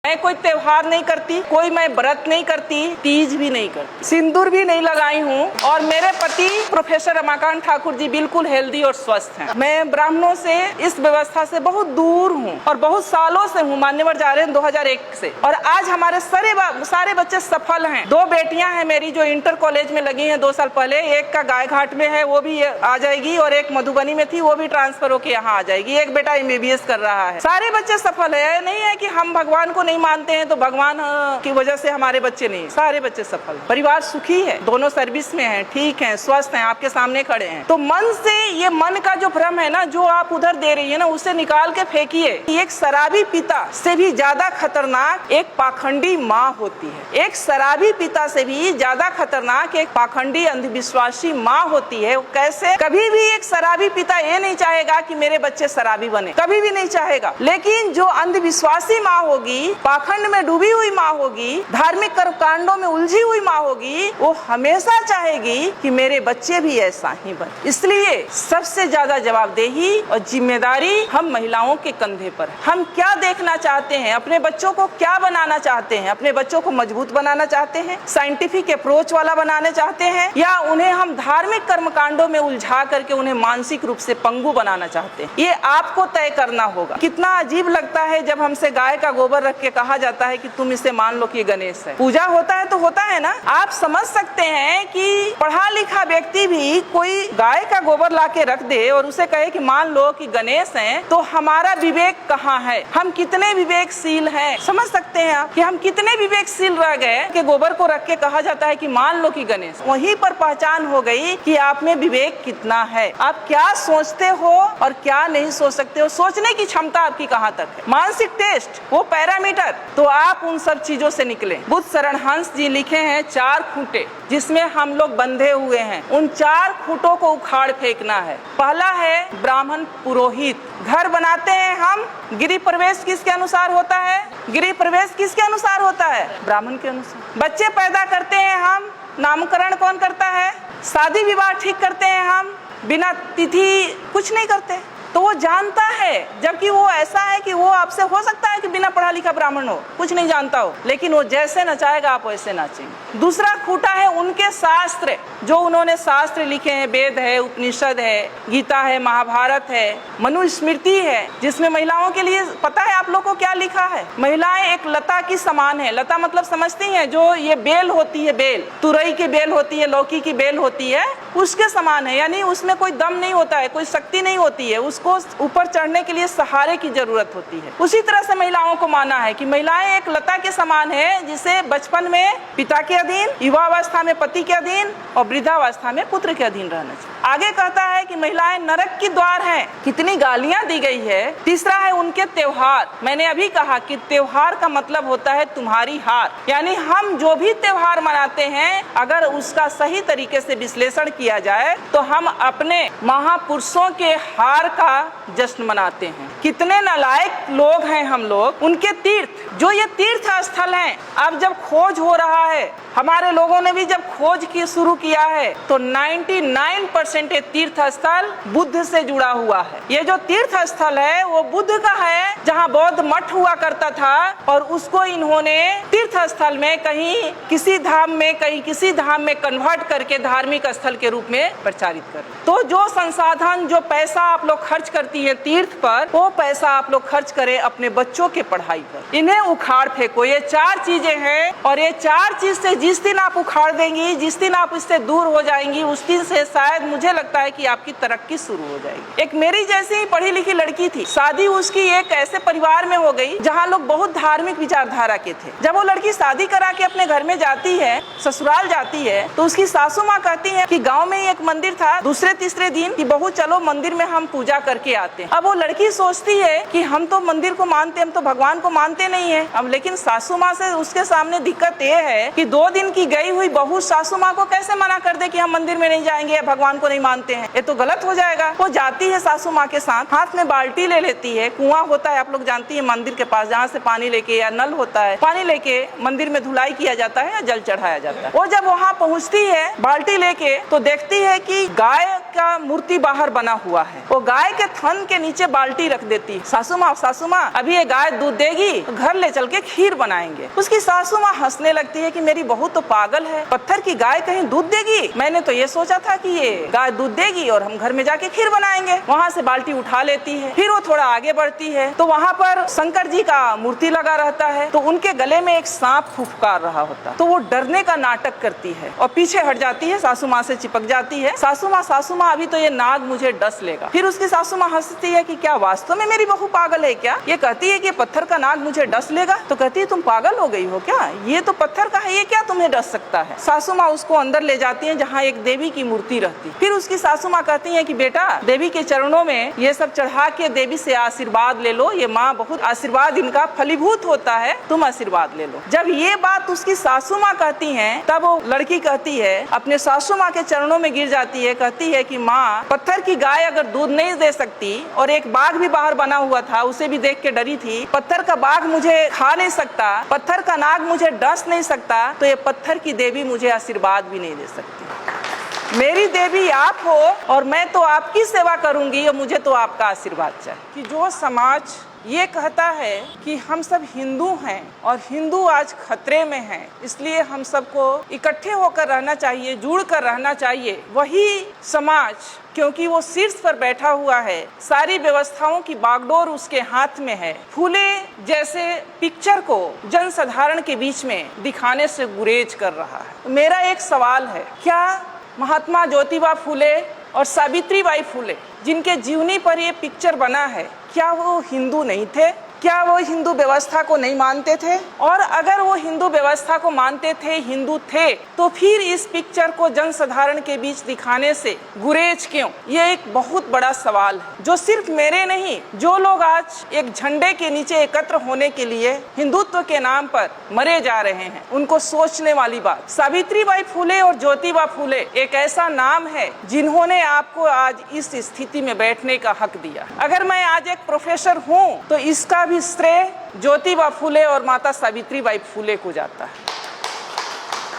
मैं कोई त्योहार नहीं करती, कोई मैं व्रत नहीं करती, तीज भी नहीं करती, सिंदूर भी नहीं लगाई हूँ। और मेरे पति प्रोफेसर रमाकांत ठाकुर जी बिल्कुल हेल्दी और स्वस्थ हैं। मैं ब्राह्मणों से, इस व्यवस्था से बहुत दूर हूँ और बहुत सालों से हूँ। मान्यवर जा रहे हैं 2001 से। और आज हमारे सारे बच्चे सफल हैं। 2 बेटियां हैं मेरी जो इंटर कॉलेज में लगी हैं 2 साल पहले। एक का गाय घाट में है, वो भी आ जाएगी, और एक मधुबनी में थी, वो भी ट्रांसफर होकर यहाँ आ जाएगी। एक बेटा MBBS कर रहा है। सारे बच्चे सफल है। नहीं है कि हम भगवान को नहीं मानते हैं तो भगवान की वजह से हमारे बच्चे नहीं, सारे बच्चे सफल। परिवार सुखी है, दोनों सर्विस में हैं, ठीक हैं, स्वस्थ हैं, आपके सामने खड़े हैं। तो मन से, ये मन का जो भ्रम है ना, जो आप उधर दे रही है ना, उसे निकाल के फेंकिए। एक शराबी पिता से भी ज्यादा खतरनाक एक पाखंडी माँ होती है। एक शराबी पिता से भी ज्यादा खतरनाक एक पाखंडी अंधविश्वासी माँ होती है। कैसे? कभी भी एक शराबी पिता ये नहीं चाहेगा कि मेरे बच्चे शराबी बने, कभी भी नहीं चाहेगा। लेकिन जो अंधविश्वासी माँ होगी, पाखंड में डूबी हुई माँ होगी, धार्मिक कर्मकांडों में उलझी हुई माँ होगी, वो हमेशा चाहेगी कि मेरे बच्चे भी ऐसा ही बने। इसलिए सबसे ज्यादा जवाबदेही और जिम्मेदारी हम महिलाओं के कंधे पर है। हम क्या देखना चाहते हैं, अपने बच्चों को क्या बनाना चाहते हैं? अपने बच्चों को मजबूत बनाना चाहते हैं, साइंटिफिक अप्रोच वाला बनाना चाहते हैं, या उन्हें हम धार्मिक कर्मकांडों में उलझा करके उन्हें मानसिक रूप से पंगु बनाना चाहते हैं? ये आपको तय करना होगा। कितना अजीब लगता है जब हमसे गाय का गोबर रख के कहा जाता है कि तुम इसे मान लो कि ये गणेश है। पूजा होता है तो होता है ना। आप समझ सकते हैं कि पढ़ा लिखा व्यक्ति भी कोई गाय का गोबर ला के रख दे और उसे कहे कि मान लो कि गणेश है, तो हमारा विवेक कहाँ है? हम कितने विवेकशील हैं? समझ सकते हैं आप कि हम कितने विवेकशील रह गए कि गोबर को रख के कहा जाता है कि मान लो कि गणेश। वहीं पर पहचान हो गई कि आप में विवेक कितना है, आप क्या सोचते हो और क्या नहीं सोच सकते हो, सोचने की क्षमता आपकी कहाँ तक है। मानसिक टेस्ट, वो पैरामीटर, तो आप उन सब चीजों से निकले। बुद्ध शरण हंस जी लिखे हैं 4 खूंटे जिसमें हम लोग बंधे हुए हैं। उन 4 खूंटों को उखाड़ फेंकना है। पहला है ब्राह्मण पुरोहित। घर बनाते हैं हम, गृह प्रवेश किसके अनुसार होता है? गृह प्रवेश किसके अनुसार होता है? ब्राह्मण के अनुसार। बच्चे पैदा करते हैं हम, नामकरण कौन करता है? शादी विवाह ठीक करते हैं हम, बिना तिथि कुछ नहीं करते। तो वो जानता है, जबकि वो ऐसा है कि वो आपसे हो सकता है कि बिना पढ़ा लिखा ब्राह्मण हो, कुछ नहीं जानता हो, लेकिन वो जैसे नचाएगा आप वैसे नाचेंगे। दूसरा खूंटा है उनके शास्त्र, जो उन्होंने शास्त्र लिखे हैं। वेद है, उपनिषद है, गीता है, महाभारत है, मनुस्मृति है, जिसमें महिलाओं के लिए पता है आप लोगों को क्या लिखा है? महिलाएं एक लता की समान है। लता मतलब समझती हैं, जो ये बेल होती है, बेल, तुरई की बेल होती है, लौकी की बेल होती है, उसके समान है। यानी उसमें कोई दम नहीं होता है, कोई शक्ति नहीं होती है, उसको ऊपर चढ़ने के लिए सहारे की जरूरत होती है। उसी तरह से महिलाओं को माना है कि महिलाएं एक लता के समान है, जिसे बचपन में पिता के अधीन, युवावस्था में पति के अधीन और वृद्धावस्था में पुत्र के अधीन रहना चाहिए। आगे कहता है कि महिलाएं नरक की द्वार हैं। कितनी गालियां दी गई है। तीसरा है उनके त्योहार। मैंने अभी कहा कि त्योहार का मतलब होता है तुम्हारी हार। यानी हम जो भी त्योहार मनाते हैं, अगर उसका सही तरीके से विश्लेषण किया जाए तो हम अपने महापुरुषों के हार का जश्न मनाते हैं। कितने नालायक लोग हैं हम लोग। उनके तीर्थ, जो ये तीर्थ स्थल हैं, अब जब खोज हो रहा है, हमारे लोगों ने भी जब खोज की शुरू किया है, तो 99% ये तीर्थ स्थल बुद्ध से जुड़ा हुआ है। ये जो तीर्थ स्थल है वो बुद्ध का है, जहाँ बौद्ध मठ हुआ करता था, और उसको इन्होंने तीर्थ स्थल में कहीं किसी धाम में, कहीं किसी धाम में कन्वर्ट करके धार्मिक स्थल के रूप में प्रचारित कर। तो जो संसाधन, जो पैसा आप लोग खर्च करती है तीर्थ पर, वो पैसा आप लोग खर्च करें अपने बच्चों के पढ़ाई पर। इन्हें उखाड़ फेंको। ये 4 चीजें हैं, और ये 4 चीज से जिस दिन आप उखाड़ देंगी, जिस दिन आप इससे दूर हो जाएंगी, उस दिन से शायद मुझे लगता है कि आपकी तरक्की शुरू हो जाएगी। एक मेरी जैसी ही पढ़ी लिखी लड़की थी, शादी उसकी एक ऐसे परिवार में हो गई जहाँ लोग बहुत धार्मिक विचारधारा के थे। जब वो लड़की शादी करा के अपने घर में जाती है, ससुराल जाती है, तो उसकी सासू माँ कहती है कि गाँव में एक मंदिर था, दूसरे तीसरे दिन कि बहू चलो मंदिर में हम पूजा करके आते हैं। अब वो लड़की सोचती है कि हम तो मंदिर को मानते, हम तो भगवान को मानते नहीं है। अब लेकिन सासू माँ से उसके सामने दिक्कत ये है कि 2 दिन की गई हुई बहू सासू माँ को कैसे मना कर दे कि हम मंदिर में नहीं जाएंगे या भगवान को नहीं मानते हैं, ये तो गलत हो जाएगा। वो जाती है सासू माँ के साथ, हाथ में बाल्टी ले लेती है, कुआं होता है आप लोग जानती है मंदिर के पास, जहाँ से पानी लेके या नल होता है पानी लेके मंदिर में धुलाई किया जाता है या जल चढ़ाया जाता है। वो जब वहाँ पहुँचती है बाल्टी लेके तो देखती है कि गाय का मूर्ति बाहर बना हुआ है। वो गाय के थन के नीचे बाल्टी रख देती है। सासू माँ अभी ये गाय दूध देगी तो घर ले चल के खीर बनाएंगे। उसकी सासू माँ हंसने लगती है कि मेरी बहू तो पागल है, पत्थर की गाय कहीं दूध देगी, मैंने तो ये सोचा था कि ये गाय दूध देगी और हम घर में जाके खीर बनाएंगे। वहाँ से बाल्टी उठा लेती है। फिर वो थोड़ा आगे बढ़ती है तो वहाँ पर शंकर जी का मूर्ति लगा रहता है, तो उनके गले में एक सांप फुफकार रहा होता, तो वो डरने का नाटक करती है और पीछे हट जाती है, सासू माँ से चिपक जाती है। सासू माँ अभी तो ये नाग मुझे डस लेगा। फिर उसकी सासू माँ हंसती है कि क्या वास्तव में मेरी बहू पागल है क्या? ये कहती है कि पत्थर का नाग मुझे डस लेगा, तो कहती है तुम पागल हो गई हो क्या, ये तो पत्थर का है, ये क्या तुम्हें डस सकता है? सासू माँ उसको अंदर ले जाती है जहाँ एक देवी की मूर्ति रहती। फिर उसकी सासू माँ कहती है कि बेटा देवी के चरणों में ये सब चढ़ा के देवी से आशीर्वाद ले लो, ये माँ बहुत आशीर्वाद इनका फलीभूत होता है, तुम आशीर्वाद ले लो। जब ये बात उसकी सासू माँ कहती है तब वो लड़की कहती है, अपने सासू माँ के चरणों में गिर जाती है, कहती है कि माँ पत्थर की गाय अगर दूध नहीं दे सकती और एक बाघ भी बाहर बना हुआ था उसे भी देख के डरी थी, पत्थर का बाघ मुझे खा नहीं सकता, पत्थर का नाग मुझे डस नहीं सकता, तो ये पत्थर की देवी मुझे आशीर्वाद भी नहीं दे सकती। मेरी देवी आप हो और मैं तो आपकी सेवा करूंगी और मुझे तो आपका आशीर्वाद चाहिए। कि जो समाज ये कहता है कि हम सब हिंदू हैं और हिंदू आज खतरे में हैं, इसलिए हम सबको इकट्ठे होकर रहना चाहिए, जुड़ कर रहना चाहिए, वही समाज क्योंकि वो शीर्ष पर बैठा हुआ है, सारी व्यवस्थाओं की बागडोर उसके हाथ में है, फूले जैसे पिक्चर को जनसाधारण के बीच में दिखाने से गुरेज कर रहा है। मेरा एक सवाल है, क्या महात्मा ज्योतिबा फूले और सावित्रीबाई फूले जिनके जीवनी पर ये पिक्चर बना है, क्या वो हिंदू नहीं थे? क्या वो हिंदू व्यवस्था को नहीं मानते थे? और अगर वो हिंदू व्यवस्था को मानते थे, हिंदू थे, तो फिर इस पिक्चर को जनसाधारण के बीच दिखाने से गुरेज क्यों? ये एक बहुत बड़ा सवाल है जो सिर्फ मेरे नहीं, जो लोग आज एक झंडे के नीचे एकत्र होने के लिए हिंदुत्व के नाम पर मरे जा रहे हैं, उनको सोचने वाली बात। सावित्रीबाई फूले और ज्योतिबा फूले एक ऐसा नाम है जिन्होंने आपको आज इस स्थिति में बैठने का हक दिया। अगर मैं आज एक प्रोफेसर हूँ तो इसका श्रेय ज्योतिबा फूले और माता सावित्रीबाई फूले को जाता है,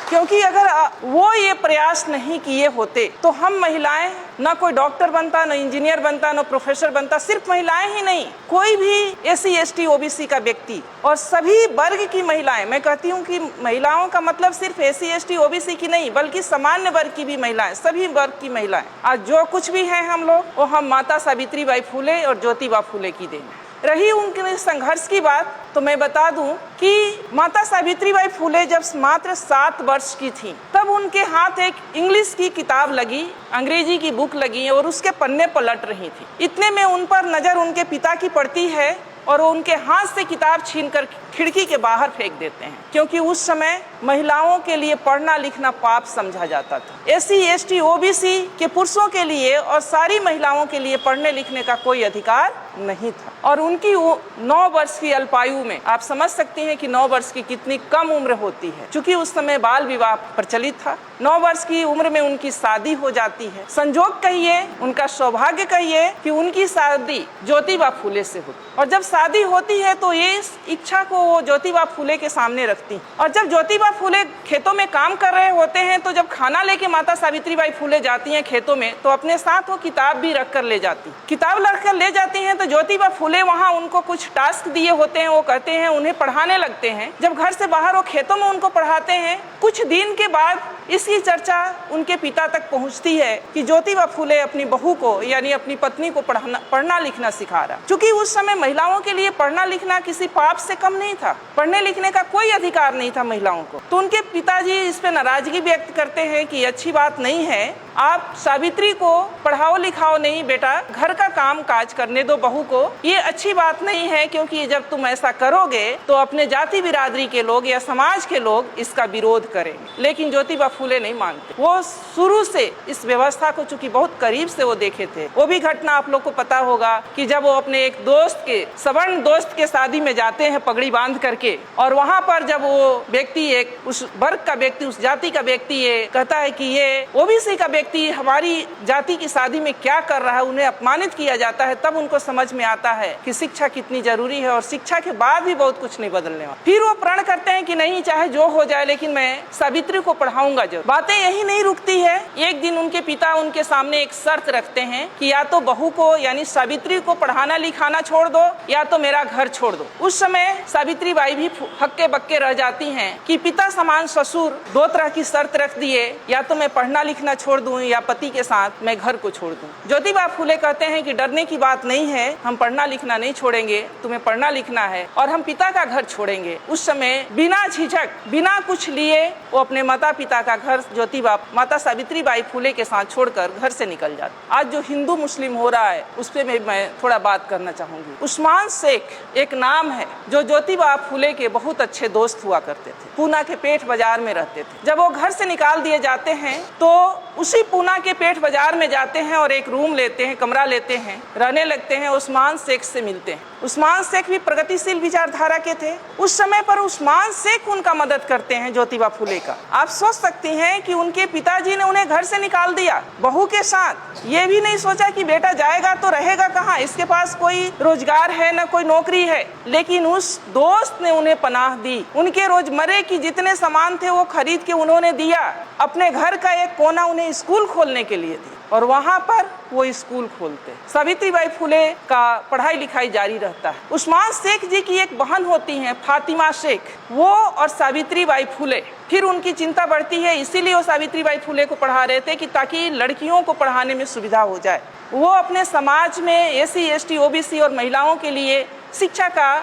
क्योंकि अगर वो ये प्रयास नहीं किए होते तो हम महिलाएं ना कोई डॉक्टर बनता, ना इंजीनियर बनता, ना प्रोफेसर बनता। सिर्फ महिलाएं ही नहीं, कोई भी SC ST OBC का व्यक्ति और सभी वर्ग की महिलाएं, मैं कहती हूँ कि महिलाओं का मतलब सिर्फ SC ST OBC की नहीं बल्कि सामान्य वर्ग की भी महिलाएं, सभी वर्ग की महिलाएं आज जो कुछ भी हैं हम लोग, वो हम माता सावित्रीबाई फूले और ज्योतिबा फूले की देन है। रही उनके संघर्ष की बात तो मैं बता दूं कि माता सावित्रीबाई फूले जब मात्र 7 वर्ष की थी तब उनके हाथ एक इंग्लिश की किताब लगी, अंग्रेजी की बुक लगी और उसके पन्ने पलट रही थी। इतने में उन पर नजर उनके पिता की पड़ती है और वो उनके हाथ से किताब छीनकर खिड़की के बाहर फेंक देते हैं, क्योंकि उस समय महिलाओं के लिए पढ़ना लिखना पाप समझा जाता था। SC ST OBC के पुरुषों के लिए और सारी महिलाओं के लिए पढ़ने लिखने का कोई अधिकार नहीं था। और उनकी 9 वर्ष की अल्पायु में आप समझ सकते हैं कि 9 वर्ष की कितनी कम उम्र होती है, क्योंकि उस समय बाल विवाह प्रचलित था। 9 वर्ष की उम्र में उनकी शादी हो जाती है। संजोग कहिए, उनका सौभाग्य कहिए कि उनकी शादी ज्योतिबा फूले से होती, और जब शादी होती है तो ये इच्छा को वो ज्योतिबा फूले के सामने रखती। और जब ज्योतिबा फूले खेतों में काम कर रहे होते हैं तो जब खाना लेके माता सावित्रीबाई फूले जाती हैं खेतों में तो अपने साथ वो किताब भी रख कर ले जाती। किताब रख कर ले जाती हैं तो ज्योतिबा फूले वहाँ उनको कुछ टास्क दिए होते हैं, वो कहते हैं उन्हें पढ़ाने लगते हैं। जब घर से बाहर वो खेतों में उनको पढ़ाते हैं, कुछ दिन के बाद इसकी चर्चा उनके पिता तक पहुंचती है कि ज्योतिबा फूले अपनी बहू को यानी अपनी पत्नी को पढ़ना लिखना सिखा रहा। क्योंकि उस समय महिलाओं के लिए पढ़ना लिखना किसी पाप से कम नहीं था, पढ़ने लिखने का कोई अधिकार नहीं था महिलाओं को। तो उनके पिताजी इस पे नाराजगी व्यक्त करते हैं कि अच्छी बात नहीं है आप सावित्री को पढ़ाओ लिखाओ नहीं बेटा, घर का काम काज करने दो बहू को। ये अच्छी बात नहीं है, क्योंकि जब तुम ऐसा करोगे तो अपने जाति बिरादरी के लोग या समाज के लोग इसका विरोध करेंगे। लेकिन ज्योतिबा फूले नहीं मानते। वो शुरू से इस व्यवस्था को चूंकि बहुत करीब से वो देखे थे। वो भी घटना आप लोग को पता होगा कि जब वो अपने एक दोस्त के, सवर्ण दोस्त के शादी में जाते हैं पगड़ी बांध करके, और वहाँ पर जब वो व्यक्ति, एक उस वर्ग का व्यक्ति, उस जाति का व्यक्ति ये कहता है कि ये ओबीसी का व्यक्ति हमारी जाति की शादी में क्या कर रहा है, उन्हें अपमानित किया जाता है, तब उनको समझ में आता है कि शिक्षा कितनी जरूरी है और शिक्षा के बाद भी बहुत कुछ नहीं बदलने वाला। फिर वो प्रण करते हैं कि नहीं, चाहे जो हो जाए लेकिन मैं सावित्री को पढ़ाऊंगा जरूर। बातें यही नहीं रुकती है। एक दिन उनके पिता उनके सामने एक शर्त रखते हैं कि या तो बहू को यानी सावित्री को पढ़ाना लिखाना छोड़ दो या तो मेरा घर छोड़ दो। उस समय सावित्री बाई भी हक्के बक्के रह जाती हैं कि पिता समान ससुर दो तरह की शर्त रख दिए, या तो मैं पढ़ना लिखना छोड़ दूं या पति के साथ मैं घर को छोड़ दूं। ज्योतिबा फूले कहते हैं कि डरने की बात नहीं है, हम पढ़ना लिखना नहीं छोड़ेंगे, तुम्हें पढ़ना लिखना है और हम पिता का घर छोड़ेंगे। उस समय बिना झिझक, बिना कुछ लिए वो अपने माता पिता का घर ज्योतिबा माता सावित्री बाई फूले के साथ छोड़कर घर से निकल जाते। आज जो हिंदू मुस्लिम हो रहा है उस पर मैं थोड़ा बात करना चाहूंगी। उस्मान शेख एक नाम है जो ज्योतिबा फूले के बहुत अच्छे दोस्त हुआ करते थे। पूना के पेठ बाजार में रहते थे। जब वो घर से निकाल दिए जाते हैं तो उसी पूना के पेठ बाजार में जाते हैं और एक रूम लेते हैं, कमरा लेते हैं, रहने लगते हैं। उस्मान शेख से मिलते हैं। उस्मान शेख भी प्रगतिशील विचारधारा के थे। उस समय पर उस्मान शेख उनका मदद करते हैं ज्योतिबा फूले का। आप सोच सकती हैं कि उनके पिताजी ने उन्हें घर से निकाल दिया बहू के साथ। ये भी नहीं सोचा कि बेटा जाएगा तो रहेगा कहाँ, इसके पास कोई रोजगार है न कोई नौकरी है। लेकिन उस दोस्त ने उन्हें पनाह दी। उनके रोजमर्रे की जितने सामान थे वो खरीद के उन्होंने दिया। अपने घर का एक कोना उन्हें स्कूल खोलने के लिए दी और वहाँ पर वो स्कूल खोलते। सावित्री बाई फूले का पढ़ाई लिखाई जारी रहता है। उस्मान शेख जी की एक बहन होती हैं फातिमा शेख, वो और सावित्री बाई फूले। फिर उनकी चिंता बढ़ती है, इसीलिए वो सावित्री बाई फूले को पढ़ा रहे थे कि ताकि लड़कियों को पढ़ाने में सुविधा हो जाए। वो अपने समाज में एसी एसटी ओबीसी और महिलाओं के लिए शिक्षा का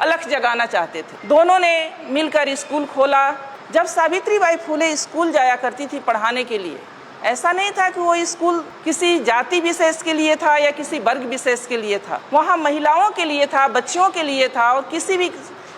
अलख जगाना चाहते थे। दोनों ने मिलकर स्कूल खोला। जब सावित्री बाई फूले स्कूल जाया करती थी पढ़ाने के लिए, ऐसा नहीं था कि वो स्कूल किसी जाति विशेष के लिए था या किसी वर्ग विशेष के लिए था। वहाँ महिलाओं के लिए था, बच्चियों के लिए था और किसी भी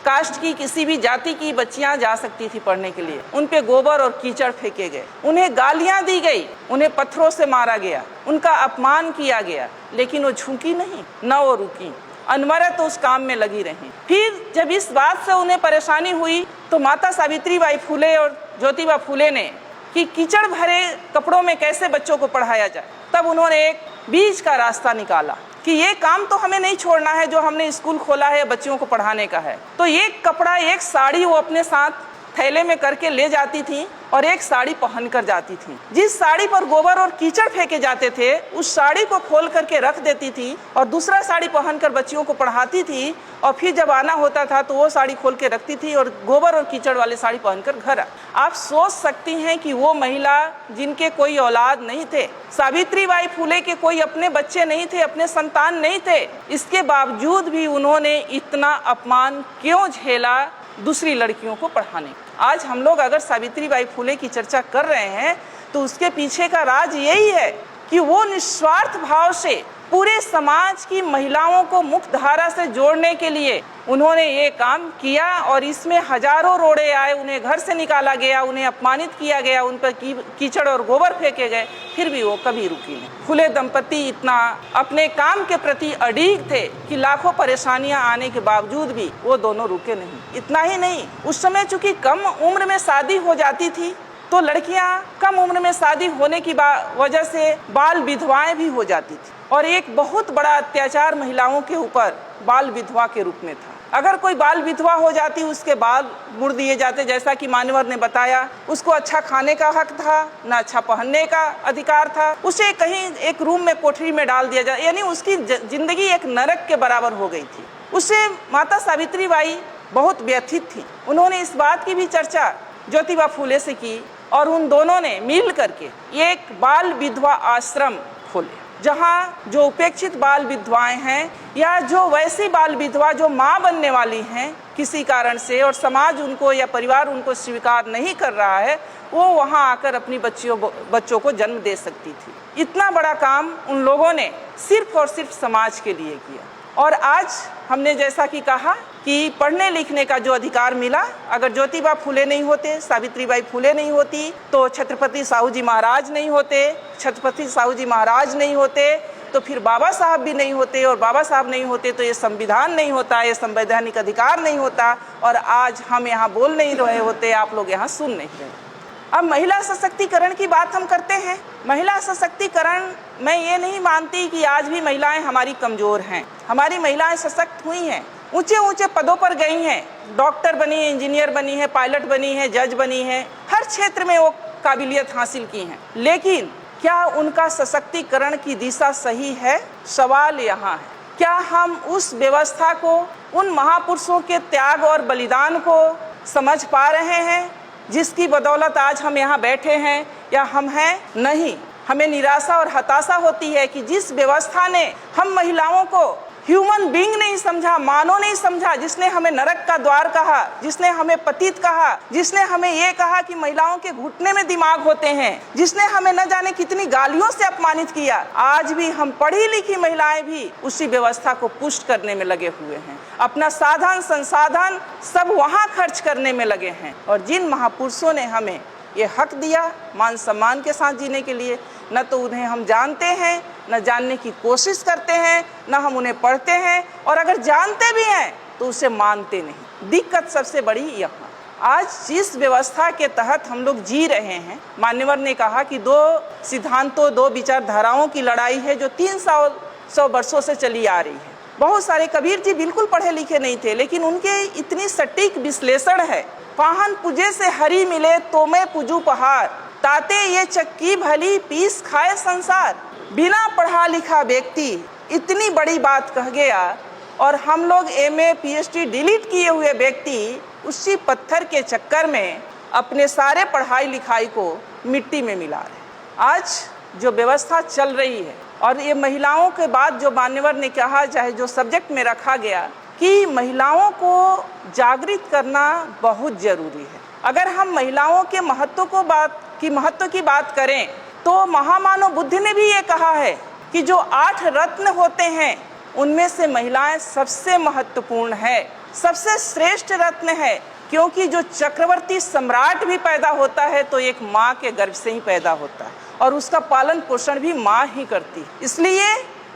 कास्ट की, किसी भी जाति की बच्चियां जा सकती थी पढ़ने के लिए। उन पे गोबर और कीचड़ फेंके गए, उन्हें गालियां दी गई, उन्हें पत्थरों से मारा गया, उनका अपमान किया गया। लेकिन वो झुकी नहीं, न वो रुकी, अनवरत उस काम में लगी रही। फिर जब इस बात से उन्हें परेशानी हुई तो माता सावित्री बाई फूले और ज्योतिबा फूले ने कि कीचड़ भरे कपड़ों में कैसे बच्चों को पढ़ाया जाए, तब उन्होंने एक बीच का रास्ता निकाला कि ये काम तो हमें नहीं छोड़ना है जो हमने स्कूल खोला है बच्चियों को पढ़ाने का है। तो एक कपड़ा, एक साड़ी वो अपने साथ थैले में करके ले जाती थी और एक साड़ी पहन कर जाती थी। जिस साड़ी पर गोबर और कीचड़ फेंके जाते थे उस साड़ी को खोल करके रख देती थी और दूसरा साड़ी पहनकर बच्चियों को पढ़ाती थी। और फिर जब आना होता था तो वो साड़ी खोल के रखती थी और गोबर और कीचड़ वाली साड़ी पहनकर घर। आप सोच सकती हैं कि वो महिला जिनके कोई औलाद नहीं थे, सावित्री बाई फूले के कोई अपने बच्चे नहीं थे, अपने संतान नहीं थे, इसके बावजूद भी उन्होंने इतना अपमान क्यों झेला दूसरी लड़कियों को पढ़ाने। आज हम लोग अगर सावित्री बाई फूले की चर्चा कर रहे हैं तो उसके पीछे का राज यही है कि वो निस्वार्थ भाव से पूरे समाज की महिलाओं को मुख्य धारा से जोड़ने के लिए उन्होंने ये काम किया। और इसमें हजारों रोड़े आए, उन्हें घर से निकाला गया, उन्हें अपमानित किया गया, उन पर कीचड़ और गोबर फेंके गए, फिर भी वो कभी रुकी नहीं। फूले दंपति इतना अपने काम के प्रति अड़िग थे कि लाखों परेशानियां आने के बावजूद भी वो दोनों रुके नहीं। इतना ही नहीं, उस समय चूंकि कम उम्र में शादी हो जाती थी तो लड़कियां कम उम्र में शादी होने की वजह से बाल विधवाएं भी हो जाती थी और एक बहुत बड़ा अत्याचार महिलाओं के ऊपर बाल विधवा के रूप में था। अगर कोई बाल विधवा हो जाती उसके बाल मुड़ दिए जाते। जैसा कि मान्यवर ने बताया, उसको अच्छा खाने का हक था, न अच्छा पहनने का अधिकार था, उसे कहीं एक रूम में कोठरी में डाल दिया जाए, यानी उसकी जिंदगी एक नरक के बराबर हो गई थी। उससे माता सावित्री बाई बहुत व्यथित थी। उन्होंने इस बात की भी चर्चा ज्योतिबा फूले से की और उन दोनों ने मिल करके एक बाल विधवा आश्रम खोले, जहाँ जो उपेक्षित बाल विधवाएं हैं या जो वैसी बाल विधवा जो माँ बनने वाली हैं, किसी कारण से और समाज उनको या परिवार उनको स्वीकार नहीं कर रहा है, वो वहाँ आकर अपनी बच्चों को जन्म दे सकती थी। इतना बड़ा काम उन लोगों ने सिर्फ और सिर्फ समाज के लिए किया। और आज हमने जैसा कि कहा कि पढ़ने लिखने का जो अधिकार मिला, अगर ज्योतिबा फुले नहीं होते, सावित्रीबाई फुले नहीं होती, तो छत्रपति साहू जी महाराज नहीं होते, छत्रपति साहू जी महाराज नहीं होते, तो फिर बाबा साहब भी नहीं होते, और बाबा साहब नहीं होते तो ये संविधान नहीं होता, ये संवैधानिक अधिकार नहीं होता, और आज हम यहाँ बोल नहीं रहे होते, आप लोग यहाँ सुन नहीं रहे। अब महिला सशक्तिकरण की बात हम करते हैं। महिला सशक्तिकरण, मैं ये नहीं मानती कि आज भी महिलाएं हमारी कमज़ोर हैं। हमारी महिलाएं सशक्त हुई हैं, ऊंचे ऊंचे पदों पर गई हैं, डॉक्टर बनी है, इंजीनियर बनी है, पायलट बनी है, जज बनी है, हर क्षेत्र में वो काबिलियत हासिल की हैं। लेकिन क्या उनका सशक्तिकरण की दिशा सही है? सवाल यहाँ है, क्या हम उस व्यवस्था को, उन महापुरुषों के त्याग और बलिदान को समझ पा रहे हैं जिसकी बदौलत आज हम यहाँ बैठे हैं, या हम हैं? नहीं। हमें निराशा और हताशा होती है कि जिस व्यवस्था ने हम महिलाओं को ह्यूमन बीइंग नहीं समझा, मानव नहीं समझा, जिसने हमें नरक का द्वार कहा, जिसने हमें पतित कहा, जिसने हमें ये कहा कि महिलाओं के घुटने में दिमाग होते हैं, जिसने हमें न जाने कितनी गालियों से अपमानित किया, आज भी हम पढ़ी लिखी महिलाएं भी उसी व्यवस्था को पुष्ट करने में लगे हुए हैं। अपना साधन संसाधन सब वहाँ खर्च करने में लगे हैं। और जिन महापुरुषों ने हमें ये हक दिया मान सम्मान के साथ जीने के लिए, न तो उन्हें हम जानते हैं, न जानने की कोशिश करते हैं, न हम उन्हें पढ़ते हैं, और अगर जानते भी हैं तो उसे मानते नहीं। दिक्कत सबसे बड़ी यहाँ, आज जिस व्यवस्था के तहत हम लोग जी रहे हैं, मान्यवर ने कहा कि दो सिद्धांतों, दो विचारधाराओं की लड़ाई है जो 300 वर्षों से चली आ रही है। बहुत सारे, कबीर जी बिल्कुल पढ़े लिखे नहीं थे, लेकिन उनके इतनी सटीक विश्लेषण है। पाहन पूजे से हरि मिले तो मैं पूजू पहाड़, ताते ये चक्की भली पीस खाए संसार। बिना पढ़ा लिखा व्यक्ति इतनी बड़ी बात कह गया, और हम लोग MA PhD डिलीट किए हुए व्यक्ति उसी पत्थर के चक्कर में अपने सारे पढ़ाई लिखाई को मिट्टी में मिला रहे। आज जो व्यवस्था चल रही है, और ये महिलाओं के बाद जो मान्यवर ने कहा, चाहे जो सब्जेक्ट में रखा गया कि महिलाओं को जागृत करना बहुत ज़रूरी है। अगर हम महिलाओं के महत्व की बात करें तो महामानव बुद्ध ने भी ये कहा है कि जो 8 रत्न होते हैं उनमें से महिलाएं सबसे महत्वपूर्ण है, सबसे श्रेष्ठ रत्न है। क्योंकि जो चक्रवर्ती सम्राट भी पैदा होता है तो एक माँ के गर्भ से ही पैदा होता है, और उसका पालन पोषण भी माँ ही करती। इसलिए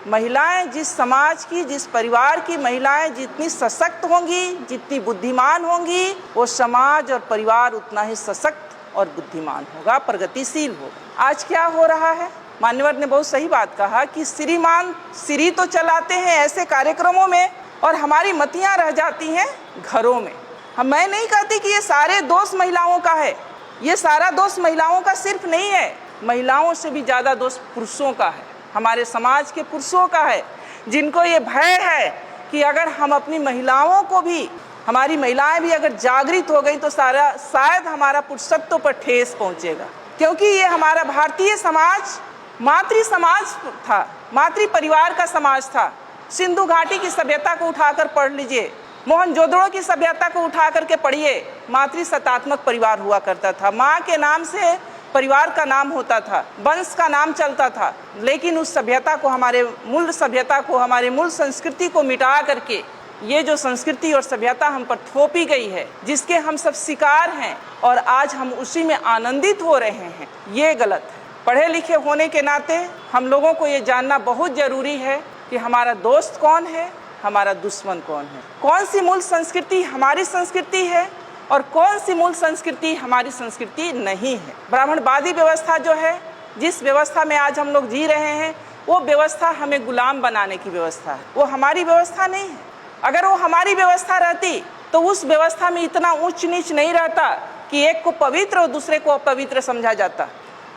महिलाएं, जिस समाज की, जिस परिवार की महिलाएं जितनी सशक्त होंगी, जितनी बुद्धिमान होंगी, वो समाज और परिवार उतना ही सशक्त और बुद्धिमान होगा, प्रगतिशील होगा। आज क्या हो रहा है? मान्यवर ने बहुत सही बात कहा कि श्रीमान श्री तो चलाते हैं ऐसे कार्यक्रमों में, और हमारी मतियां रह जाती हैं घरों में। मैं नहीं कहती कि ये सारे दोष महिलाओं का है, ये सारा दोष महिलाओं का सिर्फ नहीं है, महिलाओं से भी ज़्यादा दोष पुरुषों का है, हमारे समाज के पुरुषों का है, जिनको ये भय है कि अगर हम अपनी महिलाओं को भी, हमारी महिलाएं भी अगर जागृत हो गई तो शायद हमारा पुरुषत्व पर ठेस पहुंचेगा। क्योंकि ये हमारा भारतीय समाज मातृ समाज था, मातृ परिवार का समाज था। सिंधु घाटी की सभ्यता को उठाकर पढ़ लीजिए, मोहनजोदड़ो की सभ्यता को उठा करके पढ़िए, मातृ सत्तात्मक परिवार हुआ करता था। माँ के नाम से परिवार का नाम होता था, वंश का नाम चलता था। लेकिन उस सभ्यता को, हमारे मूल सभ्यता को, हमारे मूल संस्कृति को मिटा करके ये जो संस्कृति और सभ्यता हम पर थोपी गई है, जिसके हम सब शिकार हैं, और आज हम उसी में आनंदित हो रहे हैं, ये गलत है। पढ़े लिखे होने के नाते हम लोगों को ये जानना बहुत ज़रूरी है कि हमारा दोस्त कौन है, हमारा दुश्मन कौन है, कौन सी मूल संस्कृति हमारी संस्कृति है और कौन सी मूल संस्कृति हमारी संस्कृति नहीं है। ब्राह्मणवादी व्यवस्था जो है, जिस व्यवस्था में आज हम लोग जी रहे हैं, वो व्यवस्था हमें गुलाम बनाने की व्यवस्था है, वो हमारी व्यवस्था नहीं है। अगर वो हमारी व्यवस्था रहती तो उस व्यवस्था में इतना ऊंच नीच नहीं रहता कि एक को पवित्र और दूसरे को अपवित्र समझा जाता।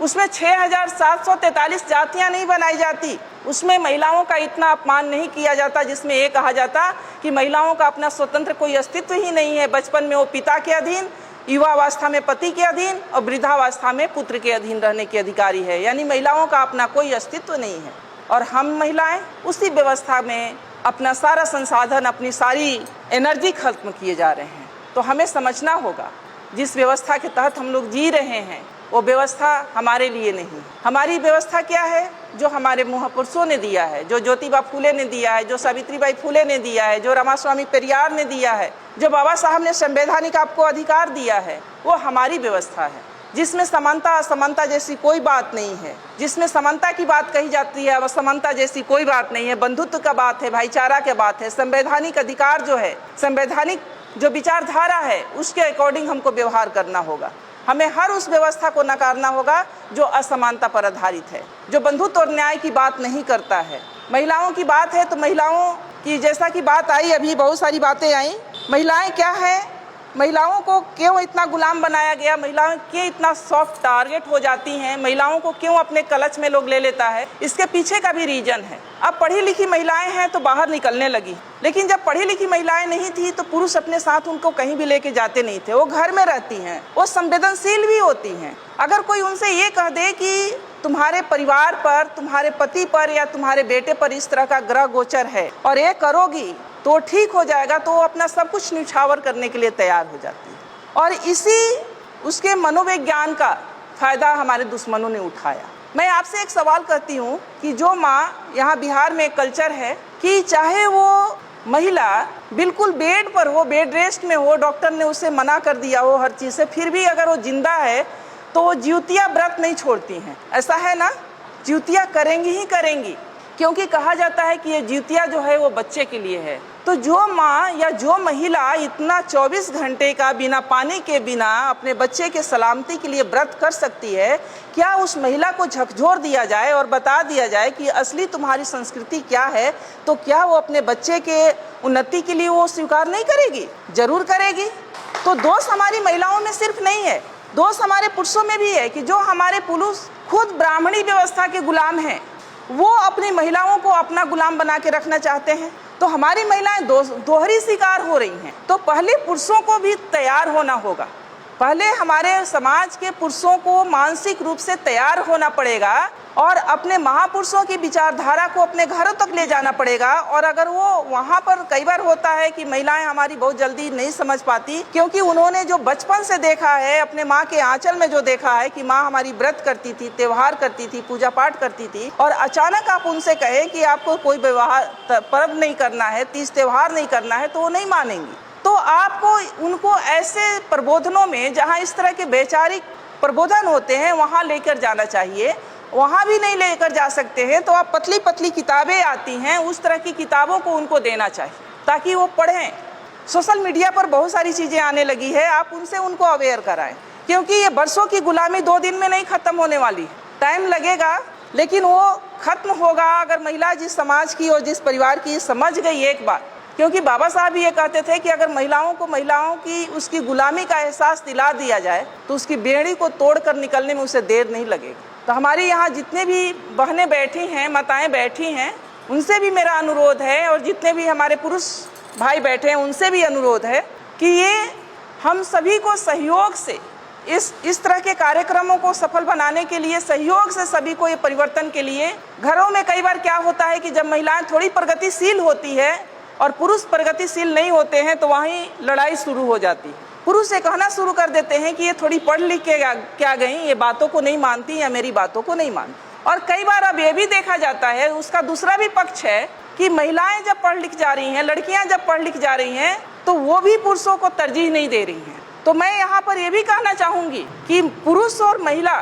उसमें 6743 जातियां नहीं बनाई जाती, उसमें महिलाओं का इतना अपमान नहीं किया जाता जिसमें ये कहा जाता कि महिलाओं का अपना स्वतंत्र कोई अस्तित्व ही नहीं है। बचपन में वो पिता के अधीन, युवावस्था में पति के अधीन और वृद्धावस्था में पुत्र के अधीन रहने की अधिकारी है, यानी महिलाओं का अपना कोई अस्तित्व नहीं है। और हम महिलाएं उसी व्यवस्था में अपना सारा संसाधन, अपनी सारी एनर्जी खत्म किए जा रहे हैं। तो हमें समझना होगा जिस व्यवस्था के तहत हम लोग जी रहे हैं वो व्यवस्था हमारे लिए नहीं। हमारी व्यवस्था क्या है? जो हमारे महापुरुषों ने दिया है, जो ज्योतिबा फुले ने दिया है, जो सावित्रीबाई फुले ने दिया है, जो रामास्वामी पेरियार ने दिया है, जो बाबा साहब ने संवैधानिक आपको अधिकार दिया है, वो हमारी व्यवस्था है, जिसमें समानता असमानता जैसी कोई बात नहीं है, जिसमें समानता की बात कही जाती है, असमानता जैसी कोई बात नहीं है, बंधुत्व का बात है, भाईचारा की बात है। संवैधानिक अधिकार जो है, संवैधानिक जो विचारधारा है, उसके अकॉर्डिंग हमको व्यवहार करना होगा। हमें हर उस व्यवस्था को नकारना होगा जो असमानता पर आधारित है, जो बंधुत्व और न्याय की बात नहीं करता है। महिलाओं की बात है तो महिलाओं की जैसा कि बात आई, अभी बहुत सारी बातें आई। महिलाएं क्या है, महिलाओं को क्यों इतना गुलाम बनाया गया, महिलाएं क्यों इतना सॉफ्ट टारगेट हो जाती हैं, महिलाओं को क्यों अपने कलच में लोग ले लेता है, इसके पीछे का भी रीजन है। अब पढ़ी लिखी महिलाएं हैं तो बाहर निकलने लगी, लेकिन जब पढ़ी लिखी महिलाएं नहीं थी तो पुरुष अपने साथ उनको कहीं भी लेके जाते नहीं थे। वो घर में रहती हैं, वो संवेदनशील भी होती हैं। अगर कोई उनसे ये कह दे कि तुम्हारे परिवार पर, तुम्हारे पति पर या तुम्हारे बेटे पर इस तरह का ग्रह गोचर है और ये करोगी तो ठीक हो जाएगा, तो वो अपना सब कुछ न्यौछावर करने के लिए तैयार हो जाती है। और इसी उसके मनोविज्ञान का फायदा हमारे दुश्मनों ने उठाया। मैं आपसे एक सवाल करती हूँ कि जो माँ, यहाँ बिहार में कल्चर है कि चाहे वो महिला बिल्कुल बेड पर हो, बेड रेस्ट में हो, डॉक्टर ने उसे मना कर दिया हो हर चीज़ से, फिर भी अगर वो जिंदा है तो वो ज्योतिया व्रत नहीं छोड़ती हैं। ऐसा है ना, ज्योतिया करेंगी ही करेंगी, क्योंकि कहा जाता है कि ये ज्योतिया जो है वो बच्चे के लिए है। तो जो माँ या जो महिला इतना 24 घंटे का बिना पानी के, बिना अपने बच्चे के सलामती के लिए व्रत कर सकती है, क्या उस महिला को झकझोर दिया जाए और बता दिया जाए कि असली तुम्हारी संस्कृति क्या है, तो क्या वो अपने बच्चे के उन्नति के लिए वो स्वीकार नहीं करेगी? जरूर करेगी। तो दोष हमारी महिलाओं में सिर्फ नहीं है, दोष हमारे पुरुषों में भी है कि जो हमारे पुरुष खुद ब्राह्मणी व्यवस्था के गुलाम हैं, वो अपनी महिलाओं को अपना गुलाम बना के रखना चाहते हैं। तो हमारी महिलाएं दोहरी शिकार हो रही हैं। तो पहले पुरुषों को भी तैयार होना होगा, पहले हमारे समाज के पुरुषों को मानसिक रूप से तैयार होना पड़ेगा और अपने महापुरुषों की विचारधारा को अपने घरों तक ले जाना पड़ेगा। और अगर वो वहाँ पर, कई बार होता है कि महिलाएं हमारी बहुत जल्दी नहीं समझ पाती, क्योंकि उन्होंने जो बचपन से देखा है, अपने माँ के आंचल में जो देखा है कि माँ हमारी व्रत करती थी, त्योहार करती थी, पूजा पाठ करती थी, और अचानक आप उनसे कहें कि आपको कोई व्यवहार पर्व नहीं करना है, तीज त्योहार नहीं करना है, तो वो नहीं मानेंगी। तो आपको उनको ऐसे प्रबोधनों में, जहाँ इस तरह के वैचारिक प्रबोधन होते हैं, वहाँ लेकर जाना चाहिए। वहाँ भी नहीं लेकर जा सकते हैं तो आप पतली पतली किताबें आती हैं, उस तरह की किताबों को उनको देना चाहिए ताकि वो पढ़ें। सोशल मीडिया पर बहुत सारी चीज़ें आने लगी है, आप उनसे उनको अवेयर कराएं, क्योंकि ये बरसों की गुलामी 2 दिन में नहीं ख़त्म होने वाली। टाइम लगेगा, लेकिन वो ख़त्म होगा अगर महिला जिस समाज की और जिस परिवार की समझ गई एक बार। क्योंकि बाबा साहब ये कहते थे कि अगर महिलाओं की उसकी गुलामी का एहसास दिला दिया जाए तो उसकी बेड़ी को तोड़कर निकलने में उसे देर नहीं लगेगी। तो हमारे यहाँ जितने भी बहनें बैठी हैं, माताएं बैठी हैं, उनसे भी मेरा अनुरोध है, और जितने भी हमारे पुरुष भाई बैठे हैं उनसे भी अनुरोध है कि ये हम सभी को सहयोग से इस तरह के कार्यक्रमों को सफल बनाने के लिए, सहयोग से सभी को ये परिवर्तन के लिए। घरों में कई बार क्या होता है कि जब महिलाएं थोड़ी प्रगतिशील होती है और पुरुष प्रगतिशील नहीं होते हैं तो वहीं लड़ाई शुरू हो जाती है। पुरुष ये कहना शुरू कर देते हैं कि ये थोड़ी पढ़ लिख के क्या गई, ये बातों को नहीं मानती या मेरी बातों को नहीं मानती। और कई बार अब ये भी देखा जाता है, उसका दूसरा भी पक्ष है कि महिलाएं जब पढ़ लिख जा रही हैं, लड़कियां जब पढ़ लिख जा रही हैं, तो वो भी पुरुषों को तरजीह नहीं दे रही हैं। तो मैं यहाँ पर ये भी कहना चाहूँगी कि पुरुष और महिला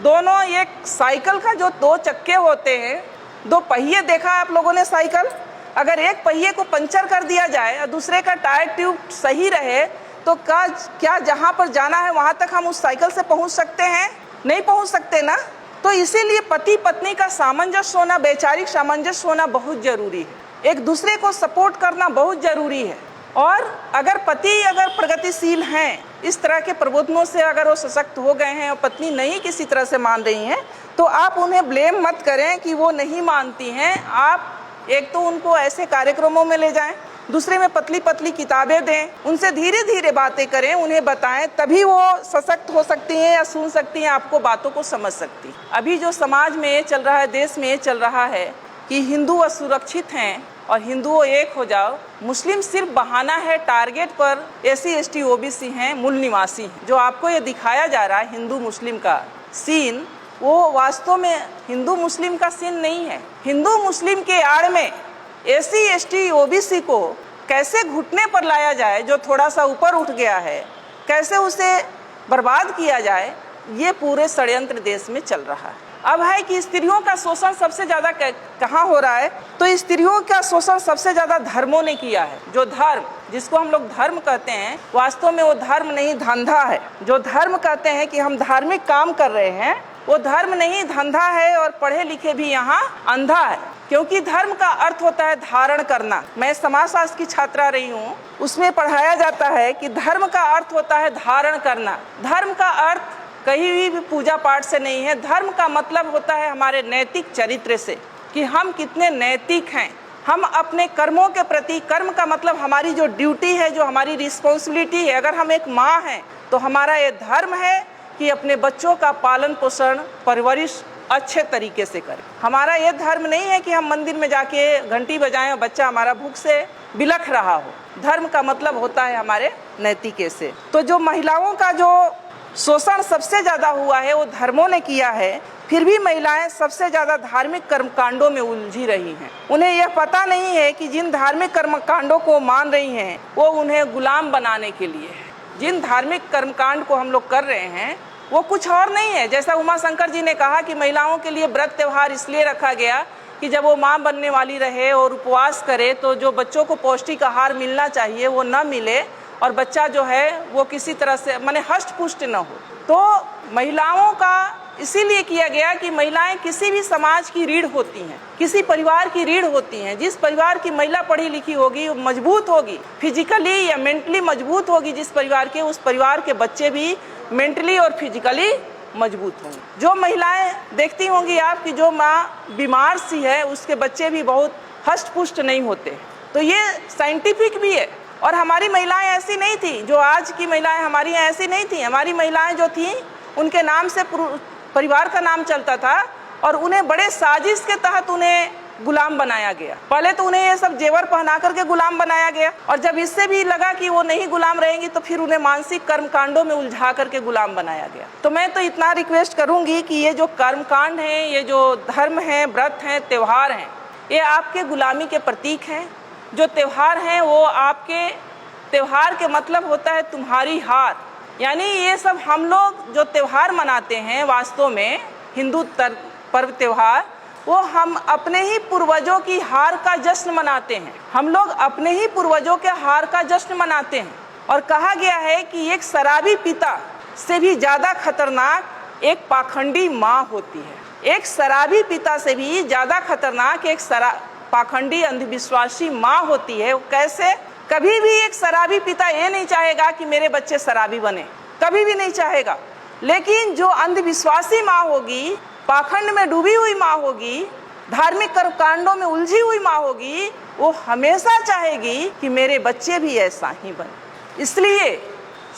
दोनों एक साइकिल का जो 2 चक्के होते हैं, 2 पहिए देखा आप लोगों ने साइकिल, अगर एक पहिए को पंचर कर दिया जाए और दूसरे का टायर ट्यूब सही रहे तो क्या जहाँ पर जाना है वहाँ तक हम उस साइकिल से पहुँच सकते हैं? नहीं पहुँच सकते ना। तो इसीलिए पति पत्नी का सामंजस्य होना, वैचारिक सामंजस्य होना बहुत जरूरी है, एक दूसरे को सपोर्ट करना बहुत जरूरी है। और अगर पति अगर प्रगतिशील हैं, इस तरह के प्रबोधनों से अगर वो सशक्त हो गए हैं और पत्नी नहीं किसी तरह से मान रही हैं, तो आप उन्हें ब्लेम मत करें कि वो नहीं मानती हैं। आप एक तो उनको ऐसे कार्यक्रमों में ले जाएं, दूसरे में पतली पतली किताबें दें, उनसे धीरे धीरे बातें करें, उन्हें बताएं, तभी वो सशक्त हो सकती हैं या सुन सकती हैं, आपको बातों को समझ सकती। अभी जो समाज में ये चल रहा है, देश में ये चल रहा है कि हिंदू असुरक्षित हैं, और हिंदुओं एक हो जाओ। मुस्लिम सिर्फ बहाना है, टारगेट पर SC ST OBC हैं, मूल निवासी हैं। जो आपको ये दिखाया जा रहा है हिंदू मुस्लिम का सीन, वो वास्तव में हिंदू मुस्लिम का सीन नहीं है। हिंदू मुस्लिम के आड़ में SC ST OBC को कैसे घुटने पर लाया जाए, जो थोड़ा सा ऊपर उठ गया है, कैसे उसे बर्बाद किया जाए, ये पूरे षड्यंत्र देश में चल रहा है। अब है कि स्त्रियों का शोषण सबसे ज़्यादा कहाँ हो रहा है, तो स्त्रियों का शोषण सबसे ज़्यादा धर्मों ने किया है। जो धर्म, जिसको हम लोग धर्म कहते हैं, वास्तव में वो धर्म नहीं धंधा है। जो धर्म कहते हैं कि हम धार्मिक काम कर रहे हैं, वो धर्म नहीं धंधा है। और पढ़े लिखे भी यहाँ अंधा है, क्योंकि धर्म का अर्थ होता है धारण करना। मैं समाजशास्त्र की छात्रा रही हूँ, उसमें पढ़ाया जाता है कि धर्म का अर्थ होता है धारण करना। धर्म का अर्थ कहीं भी पूजा पाठ से नहीं है। धर्म का मतलब होता है हमारे नैतिक चरित्र से, कि हम कितने नैतिक हैं, हम अपने कर्मों के प्रति। कर्म का मतलब हमारी जो ड्यूटी है, जो हमारी रिस्पॉन्सिबिलिटी है। अगर हम एक माँ हैं तो हमारा ये धर्म है कि अपने बच्चों का पालन पोषण परवरिश अच्छे तरीके से करें। हमारा ये धर्म नहीं है कि हम मंदिर में जाके घंटी बजाएं और बच्चा हमारा भूख से बिलख रहा हो। धर्म का मतलब होता है हमारे नैतिके से। तो जो महिलाओं का जो शोषण सबसे ज़्यादा हुआ है वो धर्मों ने किया है। फिर भी महिलाएं सबसे ज़्यादा धार्मिक कर्मकांडों में उलझी रही हैं। उन्हें यह पता नहीं है कि जिन धार्मिक कर्मकांडों को मान रही हैं वो उन्हें गुलाम बनाने के लिए है। जिन धार्मिक कर्मकांड को हम लोग कर रहे हैं वो कुछ और नहीं है। जैसा उमा शंकर जी ने कहा कि महिलाओं के लिए व्रत त्यौहार इसलिए रखा गया कि जब वो माँ बनने वाली रहे और उपवास करे तो जो बच्चों को पौष्टिक आहार मिलना चाहिए वो न मिले और बच्चा जो है वो किसी तरह से माने हष्ट पुष्ट न हो। तो महिलाओं का इसीलिए किया गया कि महिलाएं किसी भी समाज की रीढ़ होती हैं, किसी परिवार की रीढ़ होती हैं। जिस परिवार की महिला पढ़ी लिखी होगी, मजबूत होगी, फिजिकली या मेंटली मजबूत होगी जिस परिवार के, उस परिवार के बच्चे भी मेंटली और फिजिकली मजबूत होंगे। जो महिलाएं देखती होंगी आप कि जो माँ बीमार सी है उसके बच्चे भी बहुत हष्ट पुष्ट नहीं होते। तो ये साइंटिफिक भी है। और हमारी महिलाएं ऐसी नहीं थी, जो आज की महिलाएं हमारी ऐसी नहीं थी। हमारी महिलाएं जो थी उनके नाम से परिवार का नाम चलता था और उन्हें बड़े साजिश के तहत उन्हें गुलाम बनाया गया। पहले तो उन्हें ये सब जेवर पहना करके गुलाम बनाया गया और जब इससे भी लगा कि वो नहीं गुलाम रहेंगी तो फिर उन्हें मानसिक कर्मकांडों में उलझा करके गुलाम बनाया गया। तो मैं तो इतना रिक्वेस्ट करूंगी कि ये जो कर्मकांड हैं, ये जो धर्म हैं, व्रत हैं, त्योहार हैं, ये आपके गुलामी के प्रतीक हैं। जो त्योहार हैं वो आपके, त्योहार के मतलब होता है तुम्हारी हार। यानी ये सब हम लोग जो त्योहार मनाते हैं, वास्तव में हिंदू पर्व त्योहार, वो हम अपने ही पूर्वजों की हार का जश्न मनाते हैं। हम लोग अपने ही पूर्वजों के हार का जश्न मनाते हैं। और कहा गया है कि एक शराबी पिता से भी ज़्यादा खतरनाक एक पाखंडी माँ होती है। एक शराबी पिता से भी ज़्यादा खतरनाक एक पाखंडी अंधविश्वासी माँ होती है। कैसे? कभी भी एक शराबी पिता ये नहीं चाहेगा कि मेरे बच्चे शराबी बने, कभी भी नहीं चाहेगा। लेकिन जो अंधविश्वासी माँ होगी, पाखंड में डूबी हुई माँ होगी, धार्मिक कर्मकांडों में उलझी हुई माँ होगी, वो हमेशा चाहेगी कि मेरे बच्चे भी ऐसा ही बने। इसलिए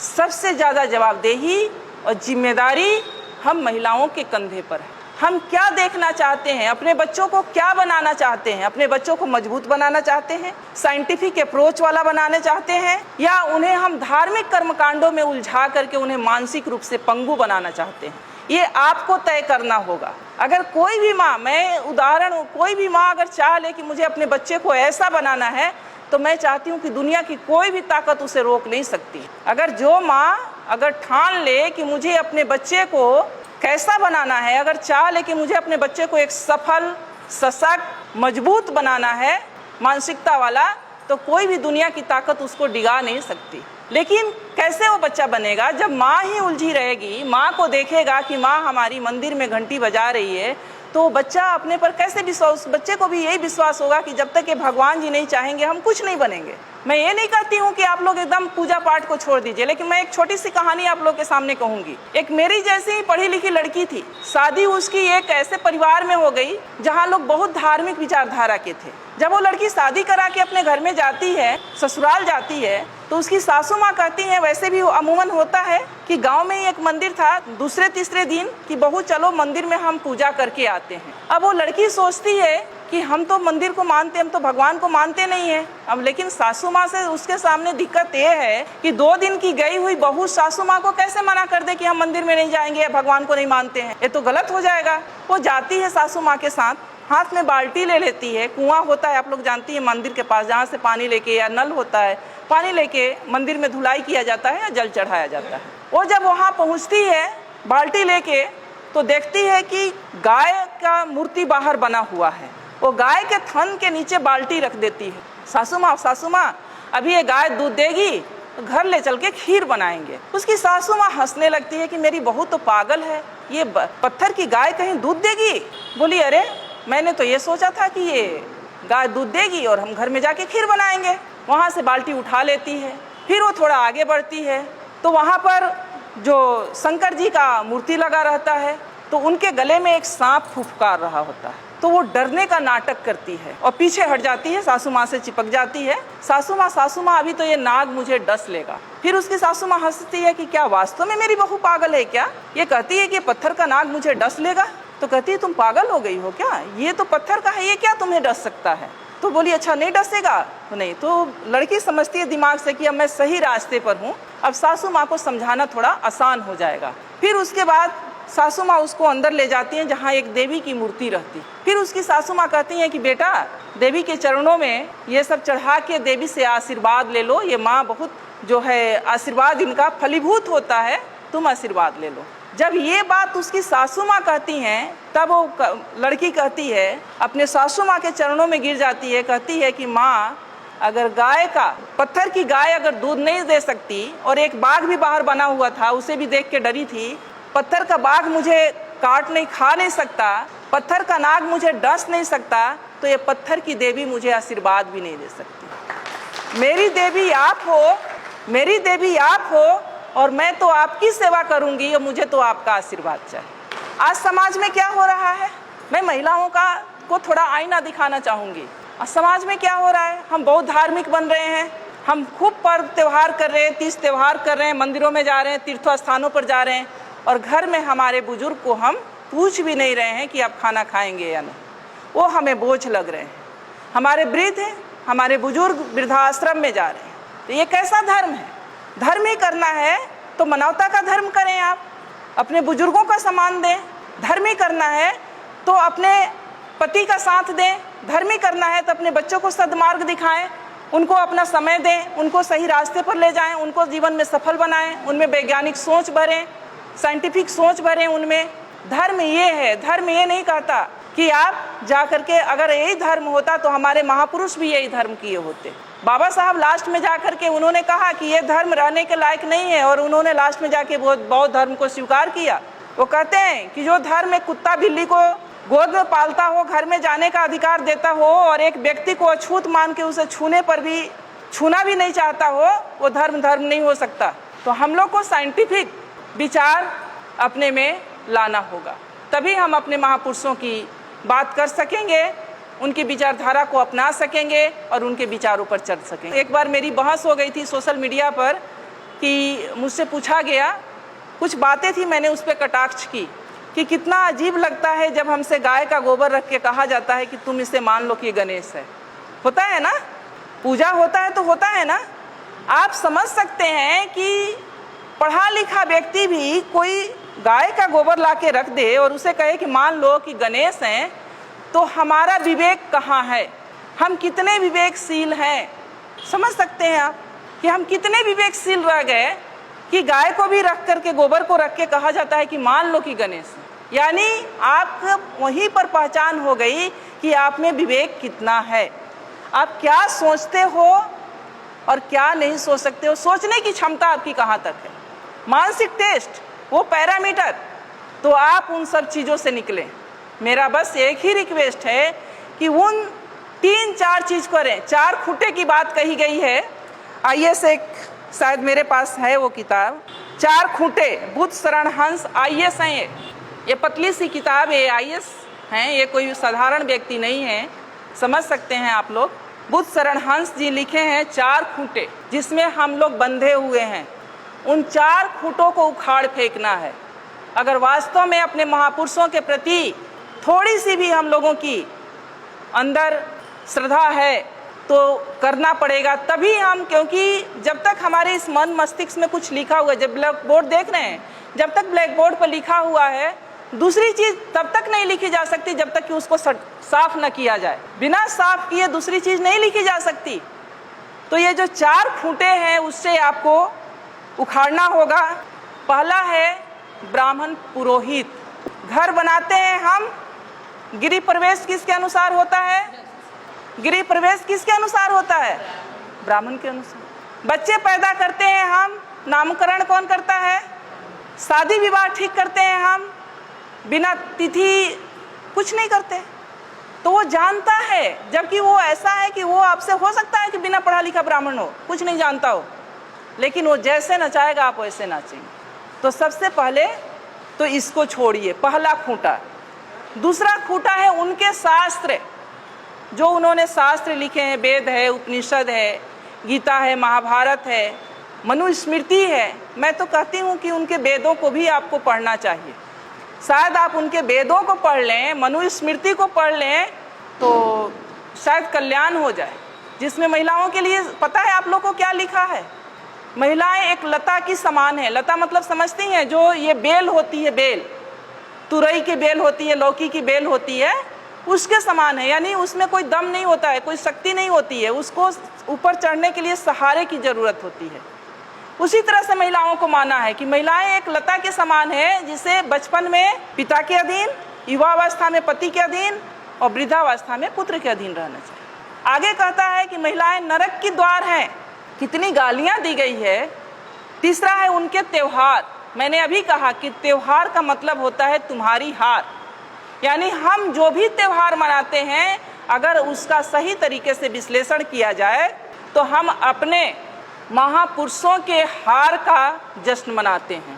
सबसे ज़्यादा जवाबदेही और जिम्मेदारी हम महिलाओं के कंधे पर है। हम क्या देखना चाहते हैं, अपने बच्चों को क्या बनाना चाहते हैं? अपने बच्चों को मजबूत बनाना चाहते हैं, साइंटिफिक अप्रोच वाला बनाना चाहते हैं, या उन्हें हम धार्मिक कर्मकांडों में उलझा करके उन्हें मानसिक रूप से पंगु बनाना चाहते हैं? ये आपको तय करना होगा। अगर कोई भी माँ, मैं उदाहरण, कोई भी माँ अगर चाह ले कि मुझे अपने बच्चे को ऐसा बनाना है, तो मैं चाहती हूँ कि दुनिया की कोई भी ताकत उसे रोक नहीं सकती। अगर जो माँ अगर ठान ले कि मुझे अपने बच्चे को कैसा बनाना है, अगर चाह ले कि मुझे अपने बच्चे को एक सफल, सशक्त, मजबूत बनाना है, मानसिकता वाला, तो कोई भी दुनिया की ताकत उसको डिगा नहीं सकती। लेकिन कैसे वो बच्चा बनेगा? जब माँ ही उलझी रहेगी, माँ को देखेगा कि माँ हमारी मंदिर में घंटी बजा रही है, तो बच्चा अपने पर कैसे विश्वास, बच्चे को भी यही विश्वास होगा कि जब तक ये भगवान जी नहीं चाहेंगे हम कुछ नहीं बनेंगे। मैं ये नहीं कहती हूँ कि आप लोग एकदम पूजा पाठ को छोड़ दीजिए, लेकिन मैं एक छोटी सी कहानी आप लोग के सामने कहूँगी। एक मेरी जैसी ही पढ़ी लिखी लड़की थी, शादी उसकी एक ऐसे परिवार में हो गई जहाँ लोग बहुत धार्मिक विचारधारा के थे। जब वो लड़की शादी करा के अपने घर में जाती है, ससुराल जाती है, तो उसकी सासू माँ कहती हैं, वैसे भी अमूमन होता है कि गांव में ही एक मंदिर था, दूसरे तीसरे दिन कि बहू चलो मंदिर में हम पूजा करके आते हैं। अब वो लड़की सोचती है कि हम तो मंदिर को मानते, हम तो भगवान को मानते नहीं है। अब लेकिन सासू माँ से उसके सामने दिक्कत ये है कि 2 दिन की गई हुई बहू सासू माँ को कैसे मना कर दे कि हम मंदिर में नहीं जाएंगे, भगवान को नहीं मानते हैं, ये तो गलत हो जाएगा। वो जाती है सासू माँ के साथ, हाथ में बाल्टी ले लेती है, कुआं होता है आप लोग जानती है मंदिर के पास, जहाँ से पानी लेके या नल होता है, पानी लेके मंदिर में धुलाई किया जाता है या जल चढ़ाया जाता है। वो जब वहाँ पहुँचती है बाल्टी लेके तो देखती है कि गाय का मूर्ति बाहर बना हुआ है। वो गाय के थन के नीचे बाल्टी रख देती है। सासू माँ अभी ये गाय दूध देगी तो घर ले चल के खीर बनाएंगे। उसकी सासू माँ हंसने लगती है कि मेरी बहू तो पागल है, ये पत्थर की गाय कहीं दूध देगी। बोली अरे मैंने तो ये सोचा था कि ये गाय दूध देगी और हम घर में जाके खीर बनाएंगे। वहाँ से बाल्टी उठा लेती है। फिर वो थोड़ा आगे बढ़ती है तो वहाँ पर जो शंकर जी का मूर्ति लगा रहता है तो उनके गले में एक सांप फुफकार रहा होता है। तो वो डरने का नाटक करती है और पीछे हट जाती है, सासू माँ से चिपक जाती है। सासू माँ अभी तो ये नाग मुझे डस लेगा। फिर उसकी सासू माँ हंसती है कि क्या वास्तव में मेरी बहू पागल है क्या? ये कहती है कि पत्थर का नाग मुझे डस लेगा। तो कहती है तुम पागल हो गई हो क्या? ये तो पत्थर का है, ये क्या तुम्हें डस सकता है? तो बोली अच्छा नहीं डसेगा तो नहीं। तो लड़की समझती है दिमाग से कि अब मैं सही रास्ते पर हूँ, अब सासू माँ को समझाना थोड़ा आसान हो जाएगा। फिर उसके बाद सासू माँ उसको अंदर ले जाती हैं जहाँ एक देवी की मूर्ति रहती। फिर उसकी सासू माँ कहती हैं कि बेटा देवी के चरणों में ये सब चढ़ा के देवी से आशीर्वाद ले लो, ये माँ बहुत जो है आशीर्वाद इनका फलीभूत होता है, तुम आशीर्वाद ले लो। जब ये बात उसकी सासू माँ कहती हैं तब वो लड़की कहती है, अपने सासू माँ के चरणों में गिर जाती है, कहती है कि माँ अगर गाय का, पत्थर की गाय अगर दूध नहीं दे सकती और एक बाघ भी बाहर बना हुआ था उसे भी देख के डरी थी, पत्थर का बाघ मुझे काट नहीं खा नहीं सकता, पत्थर का नाग मुझे डस नहीं सकता, तो ये पत्थर की देवी मुझे आशीर्वाद भी नहीं दे सकती। मेरी देवी आप हो, मेरी देवी आप हो और मैं तो आपकी सेवा करूंगी और मुझे तो आपका आशीर्वाद चाहिए। आज समाज में क्या हो रहा है, मैं महिलाओं को थोड़ा आईना दिखाना चाहूँगी। आज समाज में क्या हो रहा है, हम बहुत धार्मिक बन रहे हैं, हम खूब पर्व त्यौहार कर रहे हैं, तीज त्यौहार कर रहे हैं, मंदिरों में जा रहे हैं, तीर्थ स्थानों पर जा रहे हैं और घर में हमारे बुजुर्ग को हम पूछ भी नहीं रहे हैं कि आप खाना खाएंगे या नहीं। वो हमें बोझ लग रहे हैं। हमारे वृद्ध हैं, हमारे बुजुर्ग वृद्धाश्रम में जा रहे हैं। तो ये कैसा धर्म है? धर्म ही करना है तो मानवता का धर्म करें, आप अपने बुजुर्गों का सम्मान दें। धर्म ही करना है तो अपने पति का साथ दें। धर्म ही करना है तो अपने बच्चों को सद्मार्ग दिखाएं, उनको अपना समय दें, उनको सही रास्ते पर ले जाएं, उनको जीवन में सफल बनाएं, उनमें वैज्ञानिक सोच भरें, साइंटिफिक सोच भरें उनमें। धर्म ये है, धर्म ये नहीं कहता कि आप जा करके, अगर यही धर्म होता तो हमारे महापुरुष भी यही धर्म किए होते। बाबा साहब लास्ट में जा करके उन्होंने कहा कि ये धर्म रहने के लायक नहीं है और उन्होंने लास्ट में जाके बौद्ध धर्म को स्वीकार किया। वो कहते हैं कि जो धर्म एक कुत्ता बिल्ली को गोद में पालता हो, घर में जाने का अधिकार देता हो और एक व्यक्ति को अछूत मान के उसे छूने पर भी छूना भी नहीं चाहता हो, वो धर्म नहीं हो सकता। तो हम लोग को साइंटिफिक विचार अपने में लाना होगा, तभी हम अपने महापुरुषों की बात कर सकेंगे, उनकी विचारधारा को अपना सकेंगे और उनके विचारों पर चल सकेंगे। एक बार मेरी बहस हो गई थी सोशल मीडिया पर कि मुझसे पूछा गया, कुछ बातें थी, मैंने उस पर कटाक्ष की कि कितना अजीब लगता है जब हमसे गाय का गोबर रख के कहा जाता है कि तुम इसे मान लो कि गणेश है। होता है ना, पूजा होता है तो होता है ना। आप समझ सकते हैं कि पढ़ा लिखा व्यक्ति भी कोई गाय का गोबर ला के रख दे और उसे कहे कि मान लो कि गणेश हैं, तो हमारा विवेक कहाँ है? हम कितने विवेकशील हैं? समझ सकते हैं आप कि हम कितने विवेकशील रह गए कि गाय को भी रख करके, गोबर को रख के कहा जाता है कि मान लो कि गणेश है। यानी आप वहीं पर पहचान हो गई कि आप में विवेक कितना है, आप क्या सोचते हो और क्या नहीं सोच सकते हो, सोचने की क्षमता आपकी कहाँ तक है। मानसिक टेस्ट, वो पैरामीटर, तो आप उन सब चीज़ों से निकलें। मेरा बस एक ही रिक्वेस्ट है कि उन 3-4 चीज़ करें। 4 खूंटे की बात कही गई है, IAS एक शायद मेरे पास है वो किताब, 4 खूंटे, बुद्ध शरण हंस IAS हैं। ये पतली सी किताब है, IAS हैं, ये कोई साधारण व्यक्ति नहीं है, समझ सकते हैं आप लोग। बुद्ध शरण हंस जी लिखे हैं 4 खूंटे, जिसमें हम लोग बंधे हुए हैं। उन 4 खूंटों को उखाड़ फेंकना है। अगर वास्तव में अपने महापुरुषों के प्रति थोड़ी सी भी हम लोगों की अंदर श्रद्धा है तो करना पड़ेगा, तभी हम, क्योंकि जब तक हमारे इस मन मस्तिष्क में कुछ लिखा हुआ है, जब ब्लैक बोर्ड देख रहे हैं, जब तक ब्लैक बोर्ड पर लिखा हुआ है, दूसरी चीज तब तक नहीं लिखी जा सकती जब तक कि उसको साफ न किया जाए। बिना साफ किए दूसरी चीज नहीं लिखी जा सकती। तो ये जो 4 खूंटे हैं उससे आपको उखाड़ना होगा। पहला है ब्राह्मण पुरोहित। घर बनाते हैं हम, गृह प्रवेश किसके अनुसार होता है? गृह प्रवेश किसके अनुसार होता है? ब्राह्मण के अनुसार। बच्चे पैदा करते हैं हम, नामकरण कौन करता है? शादी विवाह ठीक करते हैं हम, बिना तिथि कुछ नहीं करते। तो वो जानता है, जबकि वो ऐसा है कि वो आपसे हो सकता है कि बिना पढ़ा लिखा ब्राह्मण हो, कुछ नहीं जानता हो, लेकिन वो जैसे नचाएगा आप वैसे नाचेंगे। तो सबसे पहले तो इसको छोड़िए, पहला खूंटा। दूसरा खूंटा है उनके शास्त्र, जो उन्होंने शास्त्र लिखे हैं, वेद है, उपनिषद है, गीता है, महाभारत है, मनुस्मृति है। मैं तो कहती हूँ कि उनके वेदों को भी आपको पढ़ना चाहिए। शायद आप उनके वेदों को पढ़ लें, मनुस्मृति को पढ़ लें तो शायद कल्याण हो जाए। जिसमें महिलाओं के लिए पता है आप लोग को क्या लिखा है? महिलाएं एक लता की समान है। लता मतलब समझती हैं, जो ये बेल होती है, बेल, तुरई की बेल होती है, लौकी की बेल होती है, उसके समान है। यानी उसमें कोई दम नहीं होता है, कोई शक्ति नहीं होती है, उसको ऊपर चढ़ने के लिए सहारे की जरूरत होती है। उसी तरह से महिलाओं को माना है कि महिलाएं एक लता के समान है, जिसे बचपन में पिता के अधीन, युवावस्था में पति के अधीन और वृद्धावस्था में पुत्र के अधीन रहना चाहिए। आगे कहता है कि महिलाएं नरक की द्वार हैं। कितनी गालियां दी गई है। तीसरा है उनके त्योहार। मैंने अभी कहा कि त्योहार का मतलब होता है तुम्हारी हार। यानी हम जो भी त्योहार मनाते हैं, अगर उसका सही तरीके से विश्लेषण किया जाए तो हम अपने महापुरुषों के हार का जश्न मनाते हैं।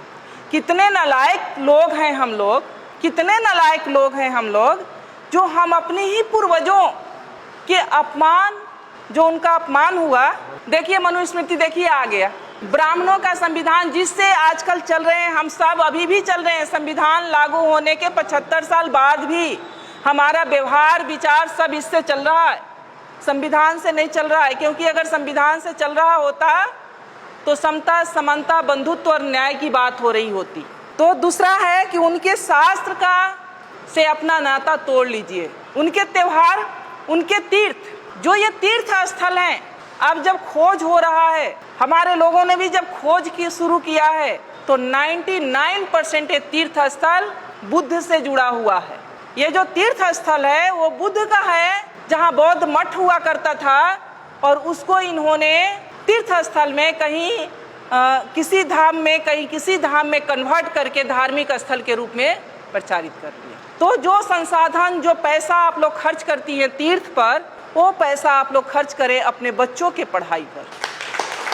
कितने नालायक लोग हैं हम लोग, कितने नालायक लोग हैं हम लोग, जो हम अपने ही पूर्वजों के अपमान, जो उनका अपमान हुआ। देखिए मनुस्मृति, देखिए आ गया ब्राह्मणों का संविधान, जिससे आजकल चल रहे हैं हम सब, अभी भी चल रहे हैं। संविधान लागू होने के 75 साल बाद भी हमारा व्यवहार विचार सब इससे चल रहा है, संविधान से नहीं चल रहा है। क्योंकि अगर संविधान से चल रहा होता तो समता, समानता, बंधुत्व और न्याय की बात हो रही होती। तो दूसरा है कि उनके शास्त्र का से अपना नाता तोड़ लीजिए। उनके त्योहार, उनके तीर्थ, जो ये तीर्थ स्थल हैं, अब जब खोज हो रहा है, हमारे लोगों ने भी जब खोज की शुरू किया है, तो 99% ये तीर्थ स्थल बुद्ध से जुड़ा हुआ है। ये जो तीर्थ स्थल है वो बुद्ध का है, जहाँ बौद्ध मठ हुआ करता था, और उसको इन्होंने तीर्थ स्थल में कहीं किसी धाम में, कहीं किसी धाम में कन्वर्ट करके धार्मिक स्थल के रूप में प्रचारित कर दिया। तो जो संसाधन, जो पैसा आप लोग खर्च करती हैं तीर्थ पर, वो पैसा आप लोग खर्च करें अपने बच्चों के पढ़ाई पर।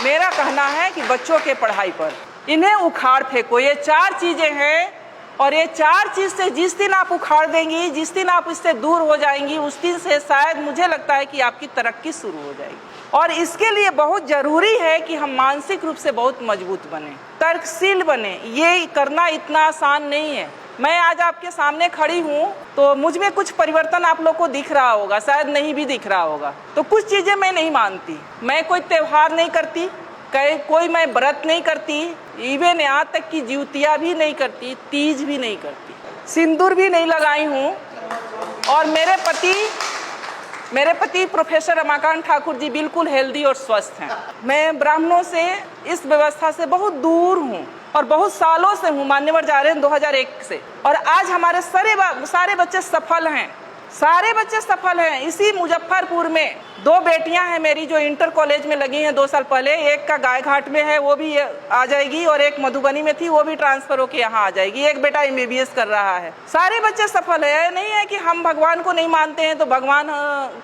मेरा कहना है कि बच्चों के पढ़ाई पर इन्हें उखाड़ फेंको। ये 4 चीजें हैं, और ये 4 चीज से जिस दिन आप उखाड़ देंगी, जिस दिन आप इससे दूर हो जाएंगी, उस दिन से शायद मुझे लगता है कि आपकी तरक्की शुरू हो जाएगी। और इसके लिए बहुत जरूरी है कि हम मानसिक रूप से बहुत मजबूत बने, तर्कशील बने। ये करना इतना आसान नहीं है। मैं आज आपके सामने खड़ी हूँ तो मुझ में कुछ परिवर्तन आप लोग को दिख रहा होगा, शायद नहीं भी दिख रहा होगा। तो कुछ चीजें मैं नहीं मानती, मैं कोई त्योहार नहीं करती, कोई मैं व्रत नहीं करती, इवन यहाँ तक कि जिउतिया भी नहीं करती, तीज भी नहीं करती, सिंदूर भी नहीं लगाई हूँ। और मेरे पति प्रोफेसर रमाकांत ठाकुर जी बिल्कुल हेल्दी और स्वस्थ हैं। मैं ब्राह्मणों से, इस व्यवस्था से बहुत दूर हूँ और बहुत सालों से हूँ। मान्यवर जा रहे हैं 2001 से, और आज हमारे सारे बच्चे सफल हैं, सारे बच्चे सफल हैं। इसी मुजफ्फरपुर में 2 बेटियां हैं मेरी जो इंटर कॉलेज में लगी हैं 2 साल पहले। एक का गायघाट में है, वो भी आ जाएगी, और एक मधुबनी में थी, वो भी ट्रांसफर होके यहाँ आ जाएगी। एक बेटा MBBS कर रहा है। सारे बच्चे सफल है। नहीं है कि हम भगवान को नहीं मानते हैं तो भगवान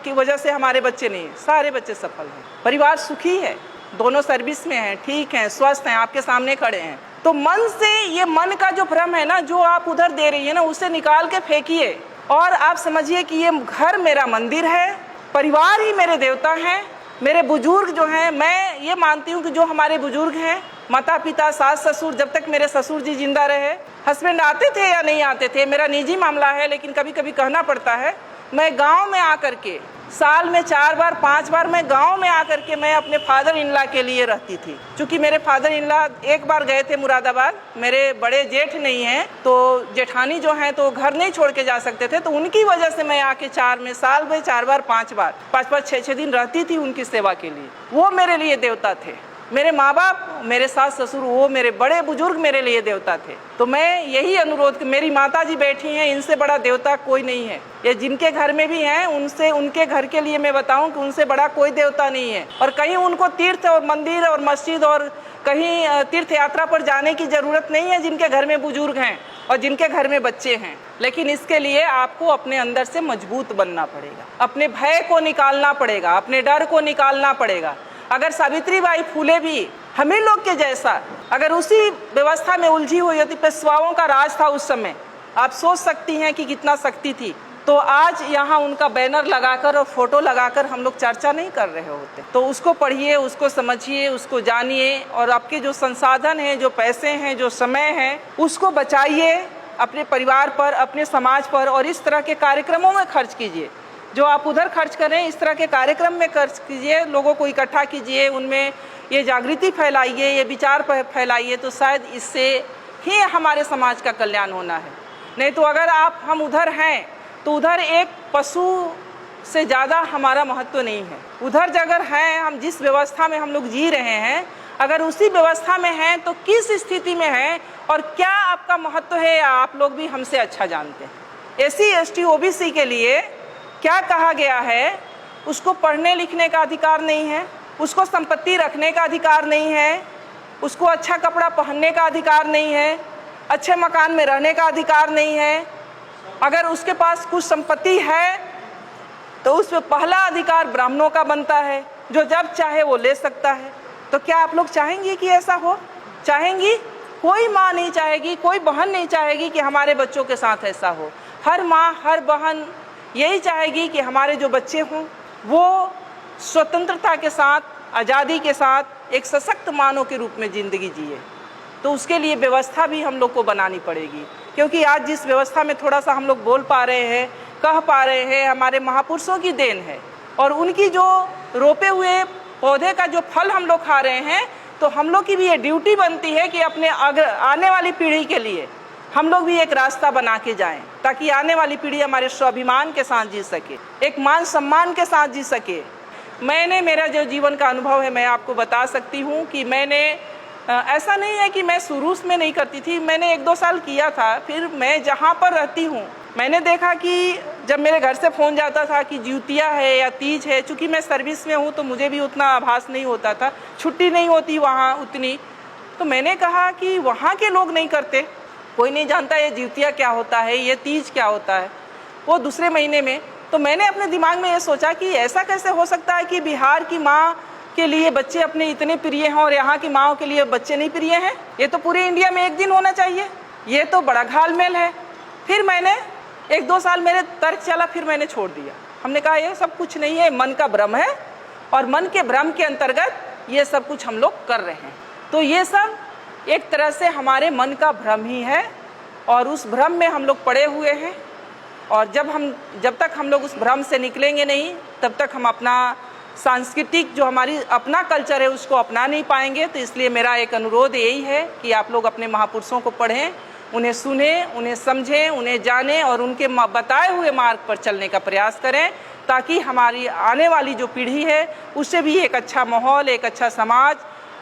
की वजह से हमारे बच्चे नहीं, सारे बच्चे सफल हैं। परिवार सुखी है, दोनों सर्विस में हैं, ठीक हैं, स्वस्थ हैं, आपके सामने खड़े हैं। तो मन से, ये मन का जो भ्रम है ना, जो आप उधर दे रही है ना, उसे निकाल के फेंकिए और आप समझिए कि ये घर मेरा मंदिर है, परिवार ही मेरे देवता हैं। मेरे बुजुर्ग जो हैं, मैं ये मानती हूँ कि जो हमारे बुजुर्ग हैं, माता पिता, सास ससुर, जब तक मेरे ससुर जी जिंदा रहे, हस्बैंड आते थे या नहीं आते थे, मेरा निजी मामला है, लेकिन कभी कभी कहना पड़ता है, मैं गांव में आकर के साल में 4 बार 5 बार मैं गांव में आकर के मैं अपने फादर इन लॉ के लिए रहती थी। क्योंकि मेरे फादर इन लॉ एक बार गए थे मुरादाबाद, मेरे बड़े जेठ नहीं हैं तो जेठानी जो हैं तो घर नहीं छोड़ के जा सकते थे, तो उनकी वजह से मैं आके साल में 4 बार 5 बार 5-5 6-6 दिन रहती थी उनकी सेवा के लिए। वो मेरे लिए देवता थे। मेरे माँ बाप, मेरे सास ससुर, वो मेरे बड़े बुजुर्ग मेरे लिए देवता थे। तो मैं यही अनुरोध, मेरी माता जी बैठी हैं, इनसे बड़ा देवता कोई नहीं है। ये जिनके घर में भी हैं उनसे, उनके घर के लिए मैं बताऊं कि उनसे बड़ा कोई देवता नहीं है। और कहीं उनको तीर्थ और मंदिर और मस्जिद और कहीं तीर्थ यात्रा पर जाने की जरूरत नहीं है जिनके घर में बुजुर्ग हैं और जिनके घर में बच्चे हैं। लेकिन इसके लिए आपको अपने अंदर से मजबूत बनना पड़ेगा, अपने भय को निकालना पड़ेगा, अपने डर को निकालना पड़ेगा। अगर सावित्रीबाई फूले भी हमें लोग के जैसा अगर उसी व्यवस्था में उलझी हुई होती, पेशवाओं का राज था उस समय, आप सोच सकती हैं कि कितना शक्ति थी, तो आज यहाँ उनका बैनर लगाकर और फोटो लगाकर हम लोग चर्चा नहीं कर रहे होते। तो उसको पढ़िए, उसको समझिए, उसको जानिए और आपके जो संसाधन हैं, जो पैसे हैं, जो समय है, उसको बचाइए अपने परिवार पर, अपने समाज पर और इस तरह के कार्यक्रमों में खर्च कीजिए। जो आप उधर खर्च करें इस तरह के कार्यक्रम में खर्च कीजिए, लोगों को इकट्ठा कीजिए, उनमें ये जागृति फैलाइए, ये विचार फैलाइए, तो शायद इससे ही हमारे समाज का कल्याण होना है। नहीं तो अगर हम उधर हैं तो उधर एक पशु से ज़्यादा हमारा महत्व नहीं है। उधर अगर हैं, हम जिस व्यवस्था में हम लोग जी रहे हैं, अगर उसी व्यवस्था में हैं तो किस स्थिति में हैं और क्या आपका महत्व है, आप लोग भी हमसे अच्छा जानते हैं। SC ST OBC के लिए क्या कहा गया है, उसको पढ़ने लिखने का अधिकार नहीं है, उसको संपत्ति रखने का अधिकार नहीं है, उसको अच्छा कपड़ा पहनने का अधिकार नहीं है, अच्छे मकान में रहने का अधिकार नहीं है। अगर उसके पास कुछ संपत्ति है तो उस पर पहला अधिकार ब्राह्मणों का बनता है, जो जब चाहे वो ले सकता है। तो क्या आप लोग चाहेंगे कि ऐसा हो? चाहेंगी? कोई माँ नहीं चाहेगी, कोई बहन नहीं चाहेगी कि हमारे बच्चों के साथ ऐसा हो। हर माँ, हर बहन यही चाहेगी कि हमारे जो बच्चे हों वो स्वतंत्रता के साथ, आज़ादी के साथ एक सशक्त मानव के रूप में ज़िंदगी जिए। तो उसके लिए व्यवस्था भी हम लोग को बनानी पड़ेगी, क्योंकि आज जिस व्यवस्था में थोड़ा सा हम लोग बोल पा रहे हैं, कह पा रहे हैं, हमारे महापुरुषों की देन है। और उनकी जो रोपे हुए पौधे का जो फल हम लोग खा रहे हैं, तो हम लोग की भी ये ड्यूटी बनती है कि अपने आने वाली पीढ़ी के लिए हम लोग भी एक रास्ता बना के जाएं, ताकि आने वाली पीढ़ी हमारे स्वाभिमान के साथ जी सके, एक मान सम्मान के साथ जी सके। मेरा जो जीवन का अनुभव है मैं आपको बता सकती हूँ कि मैंने ऐसा नहीं है कि मैं शुरू में नहीं करती थी, मैंने 1-2 साल किया था। फिर मैं जहाँ पर रहती हूँ मैंने देखा कि जब मेरे घर से फ़ोन जाता था कि ज्योतिया है या तीज है, चूँकि मैं सर्विस में हूँ तो मुझे भी उतना आभास नहीं होता था, छुट्टी नहीं होती वहाँ उतनी। तो मैंने कहा कि वहाँ के लोग नहीं करते, कोई नहीं जानता ये ज्योतिया क्या होता है, ये तीज क्या होता है, वो दूसरे महीने में। तो मैंने अपने दिमाग में ये सोचा कि ऐसा कैसे हो सकता है कि बिहार की माँ के लिए बच्चे अपने इतने प्रिय हैं और यहाँ की माँओं के लिए बच्चे नहीं प्रिय हैं। ये तो पूरे इंडिया में एक दिन होना चाहिए, ये तो बड़ा घालमेल है। फिर मैंने 1-2 साल मेरे तर्क चला, फिर मैंने छोड़ दिया। हमने कहा ये सब कुछ नहीं है, मन का भ्रम है और मन के भ्रम के अंतर्गत ये सब कुछ हम लोग कर रहे हैं। तो ये सब एक तरह से हमारे मन का भ्रम ही है और उस भ्रम में हम लोग पड़े हुए हैं। और जब तक हम लोग उस भ्रम से निकलेंगे नहीं, तब तक हम अपना सांस्कृतिक जो हमारी अपना कल्चर है उसको अपना नहीं पाएंगे। तो इसलिए मेरा एक अनुरोध यही है कि आप लोग अपने महापुरुषों को पढ़ें, उन्हें सुने, उन्हें समझें, उन्हें जानें और उनके बताए हुए मार्ग पर चलने का प्रयास करें, ताकि हमारी आने वाली जो पीढ़ी है उससे भी एक अच्छा माहौल, एक अच्छा समाज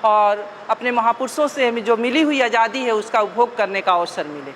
और अपने महापुरुषों से जो मिली हुई आज़ादी है उसका उपभोग करने का अवसर मिले।